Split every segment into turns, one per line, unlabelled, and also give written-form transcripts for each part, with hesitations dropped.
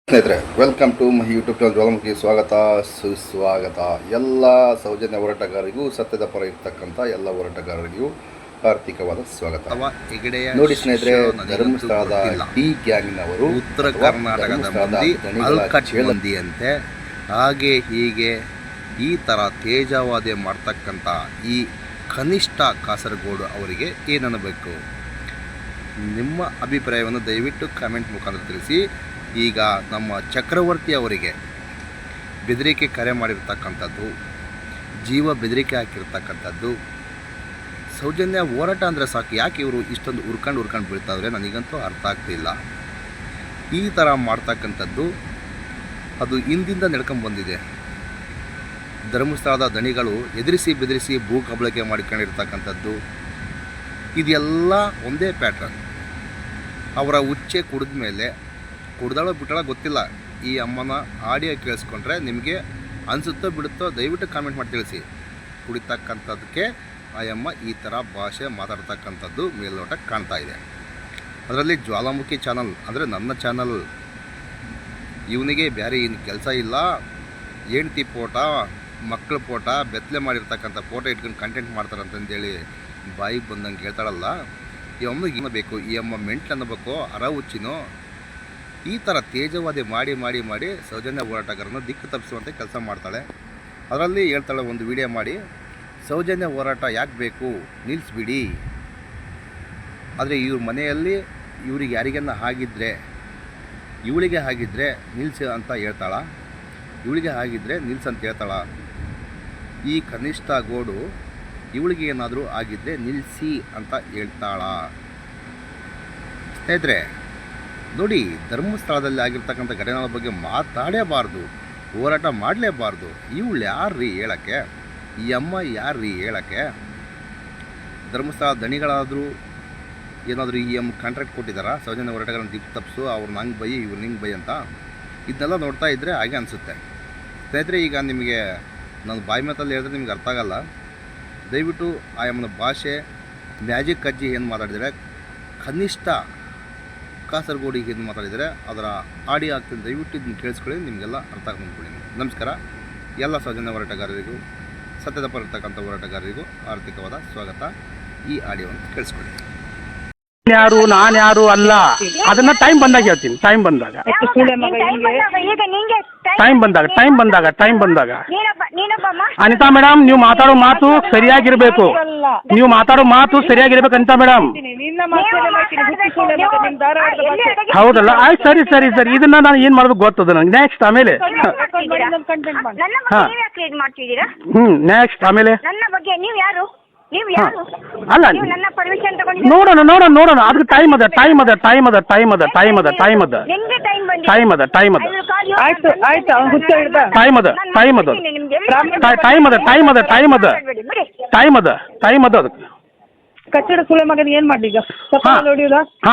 ಸ್ನೇಹಿತರೆ, welcome to my YouTube channel Jwalamukhi. ಸ್ವಾಗತ ಸುಸ್ವಾಗತ. ಎಲ್ಲ ಸೌಜನ್ಯ ಹೋರಾಟಗಾರರಿಗೂ, ಸತ್ಯದ ಪರ ಇರ್ತಕ್ಕಂಥ ಎಲ್ಲ ಹೋರಾಟಗಾರರಿಗೂ ಆರ್ಥಿಕವಾದ ಸ್ವಾಗತ. ನೋಡಿ ಸ್ನೇಹಿತರೆ, ಧರ್ಮಸ್ಥಳದ ಡಿ ಗ್ಯಾಂಗ್ನವರು
ಉತ್ತರ ಕರ್ನಾಟಕದ ಮಂದಿ ಅಂತೆ ಹಾಗೆ ಹೀಗೆ ಈ ಥರ ತೇಜಾವಾದೆ ಮಾಡ್ತಕ್ಕಂಥ ಈ ಕನಿಷ್ಠ ಕಾಸರಗೋಡು ಅವರಿಗೆ ಏನನ್ನಬೇಕು? ನಿಮ್ಮ ಅಭಿಪ್ರಾಯವನ್ನು ದಯವಿಟ್ಟು ಕಾಮೆಂಟ್ ಮುಖಾಂತರ ತಿಳಿಸಿ. ಈಗ ನಮ್ಮ ಚಕ್ರವರ್ತಿ ಅವರಿಗೆ ಬೆದರಿಕೆ ಕರೆ ಮಾಡಿರ್ತಕ್ಕಂಥದ್ದು, ಜೀವ ಬೆದರಿಕೆ ಹಾಕಿರ್ತಕ್ಕಂಥದ್ದು, ಸೌಜನ್ಯ ಹೋರಾಟ ಅಂದರೆ ಸಾಕು, ಯಾಕೆ ಇವರು ಇಷ್ಟೊಂದು ಹುರ್ಕೊಂಡು ಬೀಳ್ತಾವ್ರೆ ನನಗಂತೂ ಅರ್ಥ ಆಗ್ತಿಲ್ಲ. ಈ ಥರ ಮಾಡ್ತಕ್ಕಂಥದ್ದು ಅದು ಹಿಂದಿಂದ ನಡ್ಕೊಂಬಂದಿದೆ. ಧರ್ಮಸ್ಥಳದ ದಣಿಗಳು ಎದುರಿಸಿ ಬೆದರಿಸಿ ಭೂ ಕಬಳಕೆ ಮಾಡ್ಕೊಂಡಿರ್ತಕ್ಕಂಥದ್ದು ಇದೆಲ್ಲ ಒಂದೇ ಪ್ಯಾಟ್ರನ್. ಅವರ ಉಚ್ಚೆ ಕುಡಿದ ಮೇಲೆ ಕುಡ್ದಾಳೋ ಬಿಟ್ಟಾಳೋ ಗೊತ್ತಿಲ್ಲ, ಈ ಅಮ್ಮನ ಆಡಿಯೋ ಕೇಳಿಸ್ಕೊಂಡ್ರೆ ನಿಮಗೆ ಅನಿಸುತ್ತೋ ಬಿಡುತ್ತೋ ದಯವಿಟ್ಟು ಕಾಮೆಂಟ್ ಮಾಡಿ ತಿಳಿಸಿ. ಕುಡಿತಕ್ಕಂಥದ್ದಕ್ಕೆ ಆ ಅಮ್ಮ ಈ ಥರ ಭಾಷೆ ಮಾತಾಡ್ತಕ್ಕಂಥದ್ದು ಮೇಲ್ನೋಟಕ್ಕೆ ಕಾಣ್ತಾ ಇದೆ. ಅದರಲ್ಲಿ ಜ್ವಾಲಾಮುಖಿ ಚಾನಲ್ ಅಂದರೆ ನನ್ನ ಚಾನಲ್, ಇವನಿಗೆ ಬೇರೆ ಏನು ಕೆಲಸ ಇಲ್ಲ, ಹೆಂಡ್ತಿ ಫೋಟ, ಮಕ್ಕಳ ಫೋಟ, ಬೆತ್ತಲೆ ಮಾಡಿರ್ತಕ್ಕಂಥ ಫೋಟೋ ಇಟ್ಕೊಂಡು ಕಂಟೆಂಟ್ ಮಾಡ್ತಾರಂತಂದೇಳಿ ಬಾಯಿಗೆ ಬಂದಂಗೆ ಹೇಳ್ತಾಳಲ್ಲ, ಈ ಅಮ್ಮಗೆ ಏನು ಬೇಕು? ಈ ಅಮ್ಮ ಮೆಂಟ್ಲು ಅನ್ನಬೇಕು, ಅರ ಹುಚ್ಚಿನೋ? ಈ ಥರ ತೇಜವಾದಿ ಮಾಡಿ ಸೌಜನ್ಯ ಹೋರಾಟಗಾರನ ದಿಕ್ಕು ತಪ್ಪಿಸುವಂತೆ ಕೆಲಸ ಮಾಡ್ತಾಳೆ. ಅದರಲ್ಲಿ ಹೇಳ್ತಾಳೆ ಒಂದು ವಿಡಿಯೋ ಮಾಡಿ, ಸೌಜನ್ಯ ಹೋರಾಟ ಯಾಕೆ ಬೇಕು, ನಿಲ್ಲಿಸ್ಬಿಡಿ. ಆದರೆ ಇವ್ರ ಮನೆಯಲ್ಲಿ ಇವ್ರಿಗೆ ಯಾರಿಗನ್ನ ಆಗಿದ್ದರೆ, ಇವಳಿಗೆ ಆಗಿದ್ದರೆ ನಿಲ್ಲಿಸಿ ಅಂತ ಹೇಳ್ತಾಳ, ಇವಳಿಗೆ ಆಗಿದ್ದರೆ ನಿಲ್ಲಿಸಂತ ಹೇಳ್ತಾಳ. ಈ ಕನಿಷ್ಠ ಗೋಡು ಇವಳಿಗೆ ಏನಾದರೂ ಆಗಿದ್ದರೆ ನಿಲ್ಲಿಸಿ ಅಂತ ಹೇಳ್ತಾಳ. ಸ್ನೇಹಿತರೆ ನೋಡಿ, ಧರ್ಮಸ್ಥಳದಲ್ಲಿ ಆಗಿರ್ತಕ್ಕಂಥ ಘಟನೆಗಳ ಬಗ್ಗೆ ಮಾತಾಡೇಬಾರ್ದು, ಹೋರಾಟ ಮಾಡಲೇಬಾರ್ದು. ಇವಳು ಯಾರ್ರೀ ಹೇಳೋಕ್ಕೆ? ಈ ಅಮ್ಮ ಯಾರ್ರೀ ಹೇಳೋಕ್ಕೆ? ಧರ್ಮಸ್ಥಳ ದಣಿಗಳಾದರೂ ಏನಾದರೂ ಈ ಅಮ್ಮ ಕಾಂಟ್ರಾಕ್ಟ್ ಕೊಟ್ಟಿದ್ದಾರಾ ಸೌಜನ್ಯ ಹೋರಾಟಗಾರನ ದಿಕ್ಕು ತಪ್ಪಿಸು, ಅವ್ರನ್ನ ಹಂಗೆ ಬೈ ಇವ್ರು ಹಿಂಗೆ ಬೈ ಅಂತ? ಇದನ್ನೆಲ್ಲ ನೋಡ್ತಾ ಇದ್ದರೆ ಹಾಗೆ ಅನಿಸುತ್ತೆ. ಸ್ನೇಹಿತರೆ, ಈಗ ನಿಮಗೆ ನಾನು ಬಾಯಿ ಮಾತಲ್ಲಿ ಹೇಳಿದ್ರೆ ನಿಮ್ಗೆ ಅರ್ಥ ಆಗಲ್ಲ. ದಯವಿಟ್ಟು ಆ ಅಮ್ಮನ ಭಾಷೆ, ಮ್ಯಾಜಿಕ್ ಅಜ್ಜಿ ಏನು ಮಾತಾಡಿದರೆ, ಕನಿಷ್ಠ ಕಾಸರಗೋಡಿಗೆ ಏನು ಮಾತಾಡಿದರೆ ಅದರ ಆಡಿಯೋ ಆಗ್ತದೆ, ದಯವಿಟ್ಟು ಇದನ್ನು ಕೇಳಿಸ್ಕೊಳ್ಳಿ, ನಿಮಗೆಲ್ಲ ಅರ್ಥ ಆಗ್ಕೊಂಡ್ಕೊಳ್ಳಿ. ನಮಸ್ಕಾರ. ಎಲ್ಲ ಸೌಜನ್ಯ ಹೋರಾಟಗಾರರಿಗೂ, ಸತ್ಯದ ಪರ ಇರ್ತಕ್ಕಂಥ ಹೋರಾಟಗಾರರಿಗೂ ಆರ್ಥಿಕವಾದ ಸ್ವಾಗತ. ಈ ಆಡಿಯೋವನ್ನು ಕೇಳಿಸ್ಕೊಳ್ಳಿ.
ಯಾರು ನಾನು ಯಾರು ಅಲ್ಲ, ಅದನ್ನ ಟೈಮ್ ಬಂದಾಗ ಹೇಳ್ತೀನಿ. ಟೈಮ್ ಬಂದಾಗ ಅನಿತಾ ಮೇಡಮ್, ನೀವು ಮಾತಾಡೋ ಮಾತು ಸರಿಯಾಗಿರ್ಬೇಕು. ಅನಿತಾ ಮೇಡಮ್. ಹೌದಲ್ಲ, ಆಯ್ತು, ಸರಿ. ಇದನ್ನ ನಾನು ಏನ್ ಮಾಡ್ಬೇಕು ಗೊತ್ತದ ನಂಗೆ. ನೆಕ್ಸ್ಟ್ ಆಮೇಲೆ ನೆಕ್ಸ್ಟ್ ಆಮೇಲೆ ಅಲ್ಲ, ನೋಡೋಣ. ಅದಕ್ಕೆ ಟೈಮ್ ಅದ. ಅದಕ್ಕೆ
ಕಚ್ಚಡ ಸುಳೆ ಮಗನ ಏನ್ ಮಾಡ್ಲಿ ಈಗ?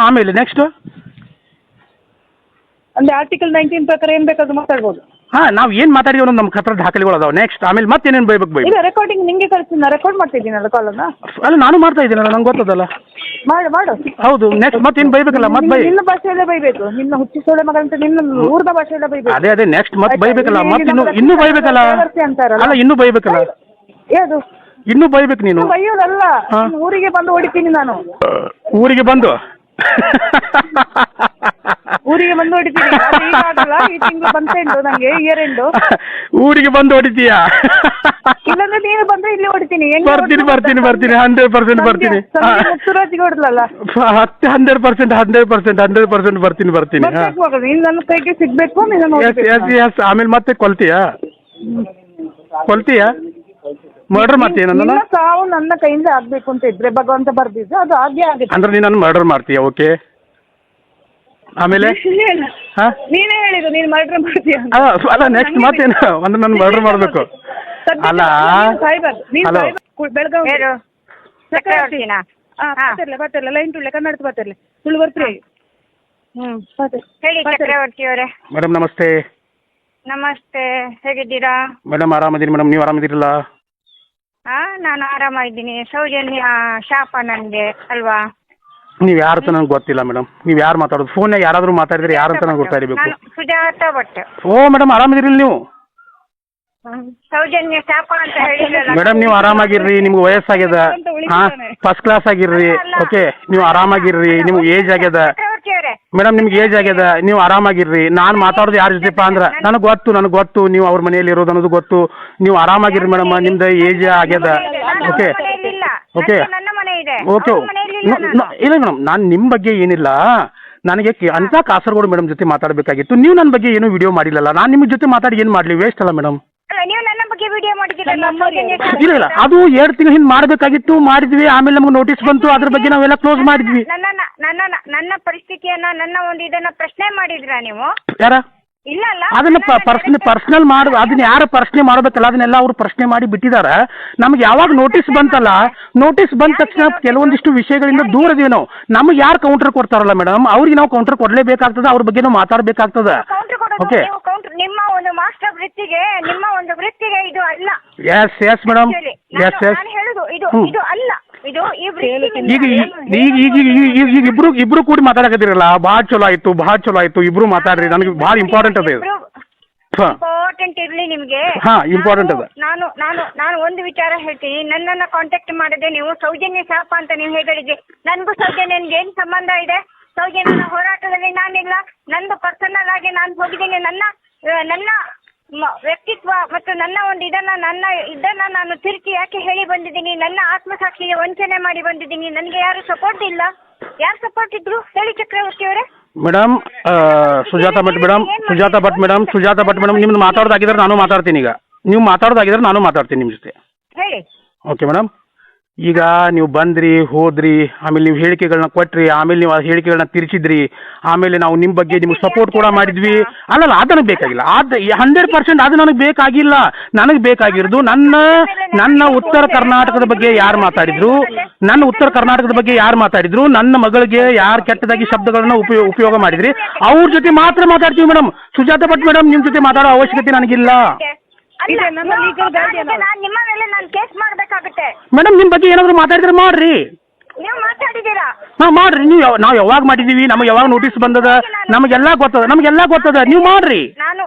ಆಮೇಲೆ ನೆಕ್ಸ್ಟ್
ಅಂದ್ರೆ ಆರ್ಟಿಕಲ್ 19 ಪ್ರಕಾರ ಏನ್ ಬೇಕಾದ್ರೂ ಮಾತಾಡ್ಬೋದು.
ನಾವು ಏನ್ ಮಾತಾಡಿದ್ವಿ ಅನ್ನೋದು ನಮ್ಮ ಹತ್ರ ದಾಖಲೆಗಳು ಅದಾವ. ನೆಕ್ಸ್ಟ್ ಆಮೇಲೆ ಮತ್ತೇನೇನು ಬೈಬೇಕು ಬೈ?
ಇಲ್ಲ, ರೆಕಾರ್ಡಿಂಗ್ ನಿಂಗೆ ಕಳಿಸ್ತೀನಿ, ರೆಕಾರ್ಡ್ ಮಾಡ್ತಿದ್ದೀನಲ್ಲ ಕಾಲನ್ನ.
ಅಲ್ಲ, ನಾನು ಮಾಡ್ತಾ ಇದ್ದೀನಲ್ಲ, ನಂಗೆ ಗೊತ್ತದಲ್ಲ.
ಮಾಡು.
ಹೌದು, ನೆಕ್ಸ್ಟ್ ಮತ್ತೇನು ಬೈಬೇಕಲ್ಲ? ಮತ್ತೆ ಬೈ.
ನಿನ್ನ ಭಾಷೆಯಲ್ಲೇ ಬೈಬೇಕು. ನಿನ್ನ ಹುಚ್ಚಿ ಸೊಳ್ಳೆ ಮಗ ಅಂತ ನಿನ್ನ ಊರ್ದ ಭಾಷೆಯಲ್ಲೇ ಬೈಬೇಕು.
ಅದೇ ನೆಕ್ಸ್ಟ್ ಮತ್ತೆ ಬೈಬೇಕಲ್ಲ? ಮತ್ತೆ ಇನ್ನೂ ಬೈಬೇಕಲ್ಲ? ಅಲ್ಲ, ಇನ್ನೂ ಬೈಬೇಕಲ್ಲ?
ಯಾವುದು
ಇನ್ನೂ ಬೈಬೇಕು ನೀನು?
ಬೈಯೋದಲ್ಲ, ಊರಿಗೆ ಬಂದು ಹೊಡಿತೀನಿ ನಾನು.
ಊರಿಗೆ ಬಂದು
ಹೊಡಿತೀನಿ. ಈ ತಿಂಗಳು ಬಂತೆಂಡು ನಂಗೆ ಇಯರ್ ಎಂಡು.
ಊರಿಗೆ ಬಂದು ಹೊಡಿತೀಯಾ?
ಇಲ್ಲಾಂದ್ರೆ ನೀನು ಬಂದ್ರೆ ಇಲ್ಲಿ ಹೊಡಿತೀನಿ.
ಬರ್ತೀನಿ 100% ಬರ್ತೀನಿ.
ಮುತ್ತುರಾಜಿಗೆ ಹೊಡ್ಲಲ್ಲ
100% ಬರ್ತೀನಿ.
ನೀನು ನನ್ನ ಕೈಗೆ ಸಿಗ್ಬೇಕು.
ಆಮೇಲೆ ಮತ್ತೆ ಕೊಲ್ತೀಯಾ? ಮರ್ಡರ್ ಮಾಡ್ತೀಯ? ನನ್ನ
ಸಾವು ನನ್ನ ಕೈಯಿಂದ ಆಗ್ಬೇಕು ಅಂತ ಇದ್ರೆ ಭಗವಂತ ಬರ್ದಿದ್ದು ಅದು ಹಾಗೆ ಆಗುತ್ತೆ.
ಅಂದ್ರೆ ನೀನು ಮರ್ಡರ್ ಮಾಡ್ತೀಯ? ಓಕೆ, ಆಮೇಲೆ
ನೀನೇ ಹೇಳಿದ್ದು ನೀನು ಮರ್ಡರ್ ಮಾಡ್ತೀಯ.
ಅಲ್ಲ, ನೆಕ್ಸ್ಟ್ ಮತ್ತೇನು ಅಂದ್ರೆ ನಾನು ಮರ್ಡರ್ ಮಾಡಬೇಕು ಅಲ್ಲ?
ಬೆಳಗಾವಿ ಲೈನ್ ತುಳ್ಳೆ ಕನ್ನಡ ಬರ್ತಿರ್ಲಿ ತುಳು ಬರ್ತೀರಿ.
ಹೇಳಿ ಚಕ್ರವರ್ತಿ ಅವರೇ.
ಮೇಡಮ್ ನಮಸ್ತೆ.
ನಮಸ್ತೆ, ಹೇಗಿದ್ದೀರಾ?
ಮೇಡಮ್ ಆರಾಮಿದ್ದೀನಿ ಮೇಡಮ್, ನೀವು ಆರಾಮಿದ್ದೀರಲ್ಲ?
ನಾನು ಆರಾಮಾಗಿದ್ದೀನಿ. ಸೌಜನ್ಯ ಶಾಪ ನನಗೆ ಅಲ್ವಾ?
ನೀವು ಯಾರು ಅಂತ ನನಗೆ ಗೊತ್ತಿಲ್ಲ ಮೇಡಮ್. ನೀವು ಯಾರು ಮಾತಾಡೋದು? ಫೋನ್ನಾಗ ಯಾರಾದರೂ ಮಾತಾಡಿದ್ರೆ ಯಾರು ಅಂತ ನನಗೆ ಗೊತ್ತಾಗಬೇಕು.
ನಾನು ಸುಜಾತ ಭಟ್.
ಓ ಮೇಡಮ್, ಆರಾಮಿದ್ದೀರಿ ನೀವು?
ಸೌಜನ್ಯ ಶಾಪ ಅಂತ ಹೇಳಿದ್ರಲ್ಲ
ಮೇಡಮ್ ನೀವು ಆರಾಮಾಗಿರ್ರಿ, ನಿಮ್ಗೆ ವಯಸ್ಸಾಗ್ಯದ, ಹಾಂ ಫಸ್ಟ್ ಕ್ಲಾಸ್ ಆಗಿರ್ರಿ. ಓಕೆ, ನೀವು ಆರಾಮಾಗಿರ್ರಿ, ನಿಮ್ಗೆ ಏಜ್ ಆಗ್ಯದ
ಚಕ್ರವರ್ತಿ ಅವರೇ.
ಮೇಡಮ್, ನಿಮ್ಗೆ ಏಜ್ ಆಗ್ಯದ, ನೀವು ಆರಾಮಾಗಿರ್ರಿ. ನಾನು ಮಾತಾಡೋದು ಯಾರ ಜೊತೆಪ್ಪ ಅಂದ್ರೆ ನನಗೆ ಗೊತ್ತು ನೀವು ಅವ್ರ ಮನೆಯಲ್ಲಿ ಇರೋದು ಅನ್ನೋದು ಗೊತ್ತು. ನೀವು ಆರಾಮಾಗಿರ್ರಿ ಮೇಡಮ್, ನಿಮ್ದು ಏಜ್ ಆಗ್ಯದ. ಓಕೆ ಓಕೆ
ನನ್ನ ಮನೆ ಇದೆ.
ಓಕೆ ಇಲ್ಲ ಮೇಡಮ್, ನಾನು ನಿಮ್ಮ ಬಗ್ಗೆ ಏನಿಲ್ಲ, ನನಗೆ ಅಂತ ಕಾಸರಗೋಡು ಮೇಡಮ್ ಜೊತೆ ಮಾತಾಡಬೇಕಾಗಿತ್ತು. ನೀವು ನನ್ನ ಬಗ್ಗೆ ಏನೂ ವಿಡಿಯೋ ಮಾಡಿಲ್ಲಲ್ಲ, ನಾನು ನಿಮ್ಮ ಜೊತೆ ಮಾತಾಡಿ ಏನು ಮಾಡಲಿ? ವೇಸ್ಟ್ ಅಲ್ಲ ಮೇಡಮ್.
ಅಲ್ಲ, ನೀವು ನನ್ನ ಬಗ್ಗೆ ವಿಡಿಯೋ ಮಾಡಿದ್ದೀರಲ್ಲ.
ಇಲ್ಲ ಅದು 2 ತಿಂಗಳ ಹಿಂದೆ ಮಾಡಬೇಕಾಗಿತ್ತು, ಮಾಡಿದ್ವಿ. ಆಮೇಲೆ ನಮ್ಗೆ ನೋಟಿಸ್ ಬಂತು, ಅದ್ರ ಬಗ್ಗೆ ನಾವೆಲ್ಲ ಕ್ಲೋಸ್ ಮಾಡಿದ್ವಿ.
ನನ್ನ ಪರಿಸ್ಥಿತಿಯನ್ನ, ನನ್ನ ಒಂದು ಇದನ್ನ ಪ್ರಶ್ನೆ ಮಾಡಿದ್ರಾ ನೀವು?
ಯಾರ
ಇಲ್ಲ ಅಲ್ಲ,
ಅದನ್ನ ಪರ್ಸನಲ್ ಮಾಡಿ ಅದನ್ನ ಯಾರು ಪ್ರಶ್ನೆ ಮಾಡಬೇಕಲ್ಲ, ಅದನ್ನೆಲ್ಲ ಅವ್ರು ಪ್ರಶ್ನೆ ಮಾಡಿ ಬಿಟ್ಟಿದ್ದಾರೆ. ನಮ್ಗೆ ಯಾವಾಗ ನೋಟಿಸ್ ಬಂತಲ್ಲ, ನೋಟಿಸ್ ಬಂದ ತಕ್ಷಣ ಕೆಲವೊಂದಿಷ್ಟು ವಿಷಯಗಳಿಂದ ದೂರ ಇದೀವಿ ನಾವು. ನಮ್ಗೆ ಯಾರು ಕೌಂಟರ್ ಕೊಡ್ತಾರಲ್ಲ ಮೇಡಮ್, ಅವ್ರಿಗೆ ನಾವು ಕೌಂಟರ್ ಕೊಡಲೇಬೇಕಾಗ್ತದೆ, ಅವ್ರ ಬಗ್ಗೆ ನಾವು ಮಾತಾಡಬೇಕಾಗ್ತದೆ.
ಕೌಂಟರ್ ಕೊಡೋದು
ಓಕೆ,
ನೀವು ಕೌಂಟರ್ ನಿಮ್ಮ ಒಂದು ಮಾಸ್ಟರ್ ವೃತ್ತಿಗೆ, ನಿಮ್ಮ ಒಂದು ವೃತ್ತಿಗೆ ಇದು ಅಲ್ಲ.
ಎಸ್ ಮೇಡಮ್, ಎಸ್
ನಾನು ಹೇಳುದು ಇದು ಅಲ್ಲ, ಇದು ಈ ವೃತ್ತಿಗೆ
ಈಗ ಇಬ್ರು ಕೂಡಿ ಮಾತಾಡಕತ್ತಿರಲ್ಲ, ಭಾಳ ಚಲೋ ಆಯ್ತು ಇಬ್ರು ಮಾತಾಡ್ರಿ. ನನಗೆ ಭಾಳ ಇಂಪಾರ್ಟೆಂಟ್ ಅದ ಇದು.
ಇಂಪಾರ್ಟೆಂಟ್ ಇರ್ಲಿ ನಿಮ್ಗೆ.
ಹಾ, ಇಂಪಾರ್ಟೆಂಟ್ ಅದ.
ನಾನು ಒಂದು ವಿಚಾರ ಹೇಳ್ತೀನಿ. ನನ್ನನ್ನ ಕಾಂಟ್ಯಾಕ್ಟ್ ಮಾಡದೆ ನೀವು ಸೌಜನ್ಯ ಶಾಪ ಅಂತ ನೀವು ಹೇಳಿದ್ರಿ. ನನ್ಗೂ ಸೌಜನ್ಯನ್ಗೆ ಏನ್ ಸಂಬಂಧ ಇದೆ? ಸೌಜನ್ಯನ ಹೋರಾಟದಲ್ಲಿ ನಾನಿಲ್ಲ. ನಂದು ಪರ್ಸನಲ್ ಆಗಿ ನಾನು ಹೋಗಿದ್ದೀನಿ. ನನ್ನ ವ್ಯಕ್ತಿತ್ವ ಮತ್ತು ನನ್ನ ಒಂದು ಇದನ್ನ ನಾನು ತಿರುಚಿ ಯಾಕೆ ಹೇಳಿ ಬಂದಿದ್ದೀನಿ? ನನ್ನ ಆತ್ಮಸಾಕ್ಷಿಗೆ ವಂಚನೆ ಮಾಡಿ ಬಂದಿದ್ದೀನಿ. ನನಗೆ ಯಾರು ಸಪೋರ್ಟ್ ಇಲ್ಲ. ಯಾರು ಸಪೋರ್ಟ್ ಇದ್ರು ಹೇಳಿ ಚಕ್ರವರ್ತಿ ಅವರೇ?
ಮೇಡಮ್ ಸುಜಾತ ಭಟ್ ಮೇಡಮ್ ನಿಮ್ದು ಮಾತಾಡೋದಾಗಿದ್ರೆ ನಾನು ಮಾತಾಡ್ತೀನಿ. ಈಗ ನೀವು ಮಾತಾಡೋದಾಗಿದ್ರೆ ನಾನು ಮಾತಾಡ್ತೀನಿ ನಿಮ್ಮ ಜೊತೆ.
ಹೇಳಿ.
ಓಕೆ ಮೇಡಮ್, ಈಗ ನೀವು ಬಂದ್ರಿ ಹೋದ್ರಿ, ಆಮೇಲೆ ನೀವು ಹೇಳಿಕೆಗಳನ್ನ ಕೊಟ್ರಿ, ಆಮೇಲೆ ನೀವು ಆ ಹೇಳಿಕೆಗಳನ್ನ ತಿರ್ಚಿದ್ರಿ, ಆಮೇಲೆ ನಾವು ನಿಮ್ಮ ಬಗ್ಗೆ ನಿಮ್ಗೆ ಸಪೋರ್ಟ್ ಕೂಡ ಮಾಡಿದ್ವಿ. ಅಲ್ಲಲ್ಲ, ಅದು ನನಗೆ ಬೇಕಾಗಿಲ್ಲ. ಅದು 100% ಅದು ನನಗೆ ಬೇಕಾಗಿಲ್ಲ. ನನಗೆ ಬೇಕಾಗಿರೋದು ನನ್ನ ಉತ್ತರ ಕರ್ನಾಟಕದ ಬಗ್ಗೆ ಯಾರು ಮಾತಾಡಿದ್ರು, ನನ್ನ ಮಗಳಿಗೆ ಯಾರು ಕೆಟ್ಟದಾಗಿ ಶಬ್ದಗಳನ್ನ ಉಪಯೋಗ ಮಾಡಿದ್ರಿ, ಅವ್ರ ಜೊತೆ ಮಾತ್ರ ಮಾತಾಡ್ತೀವಿ ಮೇಡಮ್. ಸುಜಾತ ಭಟ್ ಮೇಡಮ್, ನಿಮ್ಮ ಜೊತೆ ಮಾತಾಡೋ ಅವಶ್ಯಕತೆ ನನಗಿಲ್ಲ.
ನಾನು ನಿಮ್ಮ ಮೇಲೆ ನಾನು ಕೇಸ್ ಮಾಡ್ಬೇಕಾಗುತ್ತೆ.
ಮೇಡಮ್, ನಿಮ್ಮ ಬಗ್ಗೆ ಏನಾದ್ರು ಮಾತಾಡಿದ್ರೆ ಮಾಡ್ರಿ.
ನೀವು ಮಾತಾಡಿದ್ದೀರಾ?
ಮಾಡ್ರಿ. ನಾವು ಯಾವಾಗ ಮಾಡಿದೀವಿ, ನಮಗೆ ಯಾವಾಗ ನೋಟಿಸ್ ಬಂದದ, ನಮಗೆಲ್ಲ ಗೊತ್ತದ. ನೀವು ಮಾಡ್ರಿ.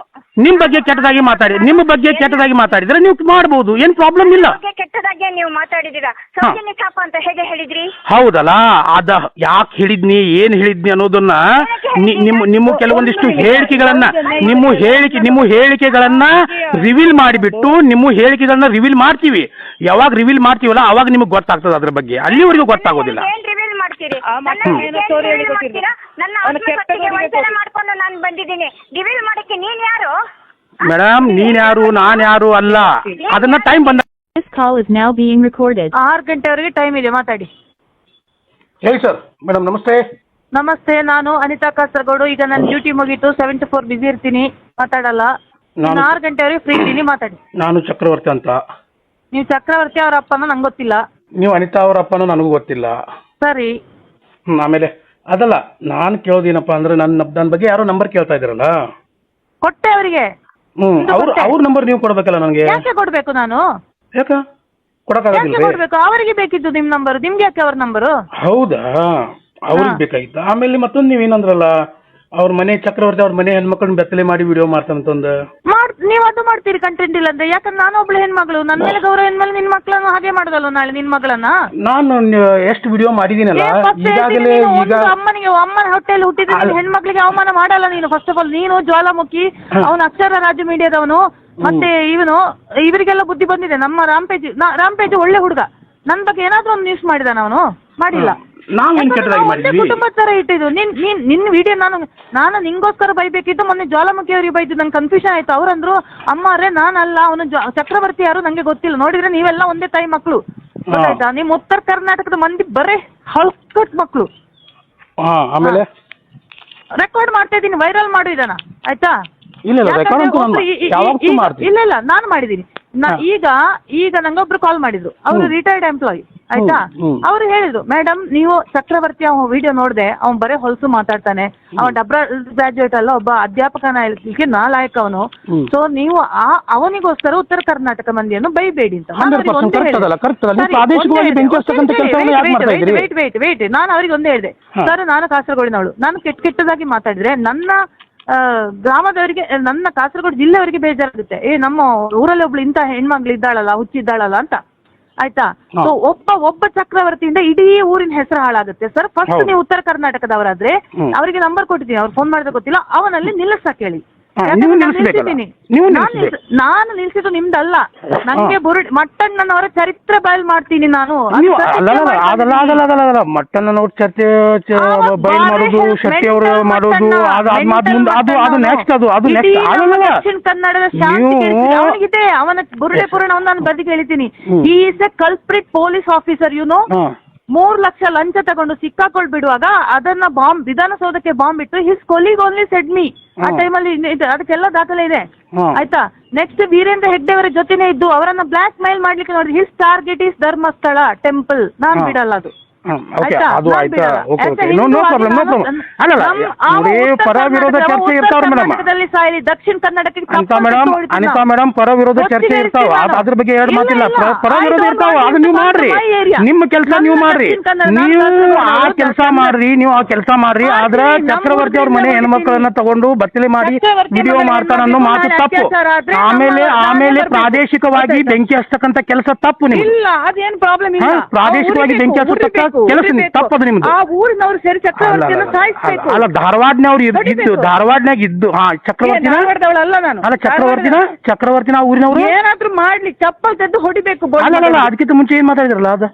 ನಿಮ್ಮ ಬಗ್ಗೆ ಕೆಟ್ಟದಾಗಿ ಮಾತಾಡಿದ್ರೆ ನೀವು ಮಾಡ್ಬೋದು, ಏನ್ ಪ್ರಾಬ್ಲಮ್ ಇಲ್ಲ.
ಕೆಟ್ಟದಾಗಿ ನೀವು ಮಾತಾಡಿದ್ದೀರಾ. ಸೌಜನ್ಯ ಶಾಪ ಅಂತ ಹೇಗೆ ಹೇಳಿದ್ರಿ?
ಹೌದಲ್ಲ, ಅದ ಯಾಕೆ ಹೇಳಿದ್ನಿ, ಏನ್ ಹೇಳಿದ್ನಿ ಅನ್ನೋದನ್ನ ನಿಮ್ಮ ಕೆಲವೊಂದಿಷ್ಟು ನಿಮ್ಮ ಹೇಳಿಕೆಗಳನ್ನ ರಿವೀಲ್ ಮಾಡಿಬಿಟ್ಟು ನಿಮ್ಮ ಹೇಳಿಕೆಗಳನ್ನ ರಿವೀಲ್ ಮಾಡ್ತೀವಿ. ಯಾವಾಗ ರಿವೀಲ್ ಮಾಡ್ತೀವಲ್ಲ ಅವಾಗ ನಿಮಗೆ ಗೊತ್ತಾಗ್ತದೆ ಅದ್ರ ಬಗ್ಗೆ. ಅಲ್ಲಿವರೆಗೂ ಗೊತ್ತಾಗೋದಿಲ್ಲ.
ರಿವೀಲ್ ಮಾಡ್ತೀರಿ? ನನ್ನ ಆತ್ಮಹತ್ಯೆಗೆ ವಂಚನೆ ಮಾಡ್ಕೊಂಡು ನಾನು ಬಂದಿದ್ದೀನಿ. ರಿವೀಲ್ ಮಾಡಕ್ಕೆ ನೀನ್ ಯಾರು?
ಮೇಡಮ್, ನೀನ್ ಯಾರು ನಾನ್ ಯಾರು ಅಲ್ಲ, ಅದನ್ನ ಟೈಮ್ ಬಂದ.
This call is now being recorded.
6 ಗಂಟೆವರೆಗೆ ಟೈಮ್ ಇದೆ, ಮಾತಾಡಿ.
ಹೇಳಿ ಸರ್. ಮೇಡಮ್ ನಮಸ್ತೆ.
ನಮಸ್ತೆ, ನಾನು ಅನಿತಾ ಕಾಸರಗೋಡು. ಈಗ ನನ್ನ ಡ್ಯೂಟಿ ಮುಗೀತು, 7 to 4 ಬಿಸಿ ಇರ್ತೀನಿ, ಮಾತಾಡಲ್ಲ. ನಾನು 6 ಗಂಟೆವರೆಗೆ ಫ್ರೀ ಇದ್ದೀನಿ, ಮಾತಾಡಿ.
ನಾನು ಚಕ್ರವರ್ತಿ ಅಂತ.
ನೀವು ಚಕ್ರವರ್ತಿ ಅವ್ರ ಅಪ್ಪನ ನಂಗೆ ಗೊತ್ತಿಲ್ಲ.
ನೀವು ಅನಿತಾ ಅವ್ರ ಅಪ್ಪನೂ ನನಗೂ ಗೊತ್ತಿಲ್ಲ.
ಸರಿ.
ಆಮೇಲೆ ಅದಲ್ಲ, ನಾನು ಕೇಳೋದೇನಪ್ಪ ಅಂದ್ರೆ ನನ್ನ ಬಗ್ಗೆ ಯಾರೋ ನಂಬರ್ ಕೇಳ್ತಾ ಇದ್ದೀರಲ್ಲ.
ಕೊಟ್ಟೆ ಅವರಿಗೆ.
ಅವ್ರ ನಂಬರ್ ನೀವು ಕೊಡ್ಬೇಕಲ್ಲ ನನಗೆ.
ಯಾಕೆ ಕೊಡ್ಬೇಕು ನಾನು?
ಯಾಕೆ ಕೊಡಕ್ಕಾಗೋದಿಲ್ಲ?
ಕೊಡ್ಬೇಕು, ಅವರಿಗೆ ಬೇಕಿತ್ತು ನಿಮ್ ನಂಬರ್, ನಿಮ್ಗೆ ಯಾಕೆ ಅವ್ರ ನಂಬರು?
ಹೌದಾ, ಅವ್ರಿಗೆ ಬೇಕಾಗಿತ್ತು. ಆಮೇಲೆ ಮತ್ತೊಂದು ನೀವೇನಂದ್ರಲ್ಲ, ಅವ್ರ ಮನೆ ಚಕ್ರವರ್ತಿ ಅವ್ರ ಮನೆ ಹೆಣ್ಮಕ್ಳನ್ನ ಬೆತ್ತಲೆ ಮಾಡಿ ವಿಡಿಯೋ ಮಾಡ್ತಾನಂತಂದು.
ನೀವು ಅದು ಮಾಡ್ತೀರಿ ಕಂಟೆಂಟ್ ಇಲ್ಲ ಅಂದ್ರೆ? ಯಾಕಂದ್ರೆ ನಾನು ಒಬ್ಳು ಹೆಣ್ಮಗಳು, ನನ್ನ ಮೇಲೆ ಗೌರವ ಮೇಲೆ ನಿನ್ ಮಕ್ಳನ್ನು ಹಾಗೆ ಮಾಡೋದಲ್ಲ ನಾಳೆ ನಿನ್ ಮಗಳನ್ನ.
ನಾನು ಎಷ್ಟು ವಿಡಿಯೋ ಮಾಡಿದೀನಲ್ಲ ಈಗಾಗಲೇ. ಈಗ
ಅಮ್ಮನ ಹೊಟ್ಟೆಯಲ್ಲಿ ಹುಟ್ಟಿದ ಹೆಣ್ಮಕ್ಳಿಗೆ ಅವಮಾನ ಮಾಡಲ್ಲ ನೀನು. ಫಸ್ಟ್ ಆಫ್ ಆಲ್ ನೀನು ಜ್ವಾಲಾಮುಖಿ, ಅವನು ಅಕ್ಷರ ರಾಜು ಮೀಡಿಯಾದವನು. ಮತ್ತೆ ಇವರಿಗೆಲ್ಲ ಬುದ್ಧಿ ಬಂದಿದೆ. ನಮ್ಮ ರಾಂಪೇಜ್ ಒಳ್ಳೆ ಹುಡುಗ. ನನ್ನ ಬಗ್ಗೆ ಏನಾದ್ರೂ ಒಂದು ನ್ಯೂಸ್ ಮಾಡಿದಾನ ಅವನು? ಮಾಡಿಲ್ಲ. ಕುಟುಂಬದ ತರ ಇಟ್ಟಿದ್ದು ನಿನ್ನ ವಿಡಿಯೋ. ನಾನು ನಿಂಗೋಸ್ಕರ ಬೈಬೇಕಿತ್ತು. ಮೊನ್ನೆ ಜ್ವಾಲಾಮುಖಿ ಅವರಿಗೆ ಬೈದು ನಂಗೆ ಕನ್ಫ್ಯೂಷನ್ ಆಯ್ತು. ಅವ್ರಂದ್ರು ಅಮ್ಮರೇ ನಾನಲ್ಲ, ಅವನು ಚಕ್ರವರ್ತಿ ಯಾರು ನಂಗೆ ಗೊತ್ತಿಲ್ಲ. ನೋಡಿದ್ರೆ ನೀವೆಲ್ಲ ಒಂದೇ ತಾಯಿ ಮಕ್ಕಳು, ಗೊತ್ತಾಯ್ತಾ? ನಿಮ್ ಉತ್ತರ ಕರ್ನಾಟಕದ ಮಂದಿ ಬರೇ ಹಲ್ಕಟ್ ಮಕ್ಕಳು.
ಆಮೇಲೆ
ರೆಕಾರ್ಡ್ ಮಾಡ್ತಾ ಇದ್ದೀನಿ, ವೈರಲ್ ಮಾಡು ಇದನ್ನ, ಆಯ್ತಾ?
ಇಲ್ಲ,
ನಾನು ಮಾಡಿದ್ದೀನಿ. ಈಗ ನಂಗೊಬ್ರು ಕಾಲ್ ಮಾಡಿದ್ರು, ಅವರು ರಿಟೈರ್ಡ್ ಎಂಪ್ಲಾಯಿ. ಆಯ್ತಾ
ಹ್ಮ್.
ಅವ್ರು ಹೇಳಿದ್ರು ಮೇಡಮ್ ನೀವು ಚಕ್ರವರ್ತಿ ಅವ ವಿಡಿಯೋ ನೋಡ್ದೆ ಅವ್ನ್ ಬರೇ ಹೊಲಸು ಮಾತಾಡ್ತಾನೆ, ಅವ ಡಬ್ರಾ ಗ್ರಾಜುಯೇಟ್ ಅಲ್ಲ, ಒಬ್ಬ ಅಧ್ಯಾಪಕನ ನಾಲಾಯಕ ಅವನು. ಸೊ ನೀವು ಅವನಿಗೋಸ್ಕರ ಉತ್ತರ ಕರ್ನಾಟಕ ಮಂದಿಯನ್ನು ಬೈಬೇಡಿ ಅಂತ ನಾನು ಅವ್ರಿಗೆ ಒಂದೇ ಹೇಳಿದೆ. ನಾನು ಅವ್ರಿಗೆ ಒಂದೇ ಹೇಳಿದೆ, ಸರ್ ನಾನು ಕಾಸರಗೋಡಿನವಳು, ನಾನು ಕೆಟ್ಟದಾಗಿ ಮಾತಾಡಿದ್ರೆ ನನ್ನ ಗ್ರಾಮದವರಿಗೆ, ನನ್ನ ಕಾಸರಗೋಡು ಜಿಲ್ಲೆಯವರಿಗೆ ಬೇಜಾರಾಗುತ್ತೆ. ನಮ್ಮ ಊರಲ್ಲಿ ಒಬ್ಳು ಇಂಥ ಹೆಣ್ಮಗ್ಳು ಇದ್ದಾಳಲ್ಲ, ಹುಚ್ಚಿದ್ದಾಳಲ್ಲ ಅಂತ. ಆಯ್ತಾ? ಸೊ ಒಬ್ಬ ಚಕ್ರವರ್ತಿಯಿಂದ ಇಡೀ ಊರಿನ ಹೆಸರು ಹಾಳಾಗುತ್ತೆ ಸರ್. ಫಸ್ಟ್ ನೀವು ಉತ್ತರ ಕರ್ನಾಟಕದವರಾದ್ರೆ ಅವರಿಗೆ ನಂಬರ್ ಕೊಟ್ಟಿದ್ದೀನಿ, ಅವ್ರು ಫೋನ್ ಮಾಡಿದ್ರೆ ಗೊತ್ತಿಲ್ಲ, ಅವನಲ್ಲಿ ನಿಲ್ಲಿಸಕ್ ಹೇಳಿ. ನಾನು ನಿಲ್ಸಿದ್ದು ನಿಮ್ದಲ್ಲ, ನಂಗೆ ಮಟ್ಟಣ್ಣನವರ ಚರಿತ್ರೆ ಬಯಲ್ ಮಾಡ್ತೀನಿ ನಾನು.
ಮಟ್ಟಣ್ಣನವ್ರ ಚರ್ಚೆ ಬಯಲ್ ಮಾಡೋದು, ಶೆಟ್ಟಿ ಅವರು ಮಾಡೋದು, ಅದು ನೆಕ್ಸ್ಟ್.
ದಕ್ಷಿಣ ಕನ್ನಡದ ಶಾಂತಿ ಅವನಿಗಿದೆ, ಅವನ ಬುರುಡೆ ಪುರಾಣ ನಾನು ಬದಿಗೆ ಹೇಳ್ತೀನಿ. He is A culprit police officer, 3 lakh ಲಂಚ ತಗೊಂಡು ಸಿಕ್ಕಾಕೊಳ್ಬಿಡುವಾಗ ಅದನ್ನ ವಿಧಾನಸೌಧಕ್ಕೆ ಬಾಂಬ್ ಇಟ್ಟು his colleague only shed me. ಆ ಟೈಮಲ್ಲಿ ಅದಕ್ಕೆಲ್ಲ ದಾಖಲೆ ಇದೆ. ಆಯ್ತಾ? ನೆಕ್ಸ್ಟ್ ವೀರೇಂದ್ರ ಹೆಗ್ಡೆ ಅವರ ಜೊತೆನೇ ಇದ್ದು ಅವರನ್ನ ಬ್ಲಾಕ್ ಮೇಲ್ ಮಾಡ್ಲಿಕ್ಕೆ ನೋಡಿ. His target is Dharmasthala temple. ನಾನ್ ಬಿಡಲ್ಲ ಅದು.
ಪರ ವಿರೋಧ ಚರ್ಚೆ ಇರ್ತಾವ ಮೇಡಮ್.
ದಕ್ಷಿಣ ಕನ್ನಡಕ್ಕೆ
ಅನಿತಾ ಮೇಡಮ್, ಪರ ವಿರೋಧ ಚರ್ಚೆ ಇರ್ತಾವ, ಅದ್ರ ಬಗ್ಗೆ ಎರಡು ಮಾತಿಲ್ಲ. ಪರ ವಿರೋಧ ಇರ್ತಾವ, ಅದು ನೀವು ಮಾಡ್ರಿ, ನಿಮ್ಮ ಕೆಲಸ ನೀವು ಮಾಡ್ರಿ, ನೀವು ಆ ಕೆಲಸ ಮಾಡ್ರಿ, ನೀವು ಆ ಕೆಲಸ ಮಾಡ್ರಿ. ಆದ್ರ ಚಕ್ರವರ್ತಿ ಅವ್ರ ಮನೆ ಹೆಣ್ಮಕ್ಳನ್ನ ತಗೊಂಡು ಬತ್ತಲೆ ಮಾಡಿ ವಿಡಿಯೋ ಮಾಡ್ತಾರ ಅನ್ನೋ ಮಾತು ತಪ್ಪು. ಆಮೇಲೆ ಪ್ರಾದೇಶಿಕವಾಗಿ ಬೆಂಕಿ ಹಚ್ಚತಕ್ಕಂತ ಕೆಲಸ ತಪ್ಪು. ನೀವು
ಅದೇನು ಪ್ರಾಬ್ಲಮ್ ಇಲ್ಲ,
ಪ್ರಾದೇಶಿಕವಾಗಿ ಬೆಂಕಿ ಹಚ್ಚತಕ್ಕ ಕೆಲಸ ತಪ್ಪದು ನಿಮ್ದು. ಅಲ್ಲ, ಧಾರವಾಡನವ್ರು ಇದ್ದು, ಧಾರವಾಡನಾಗ ಇದ್ದು, ಚಕ್ರವರ್ತಿನ ಊರಿನವ್ರು
ಏನಾದ್ರೂ ಮಾಡ್ಲಿ, ಚಪ್ಪಲ್ ತೆಗೆದು ಹೊಡಿಬೇಕು.
ಅಲ್ಲ, ಅದಕ್ಕಿಂತ ಮುಂಚೆ ಏನ್ ಮಾತಾಡಿದ್ರಲ್ಲ, ಅದು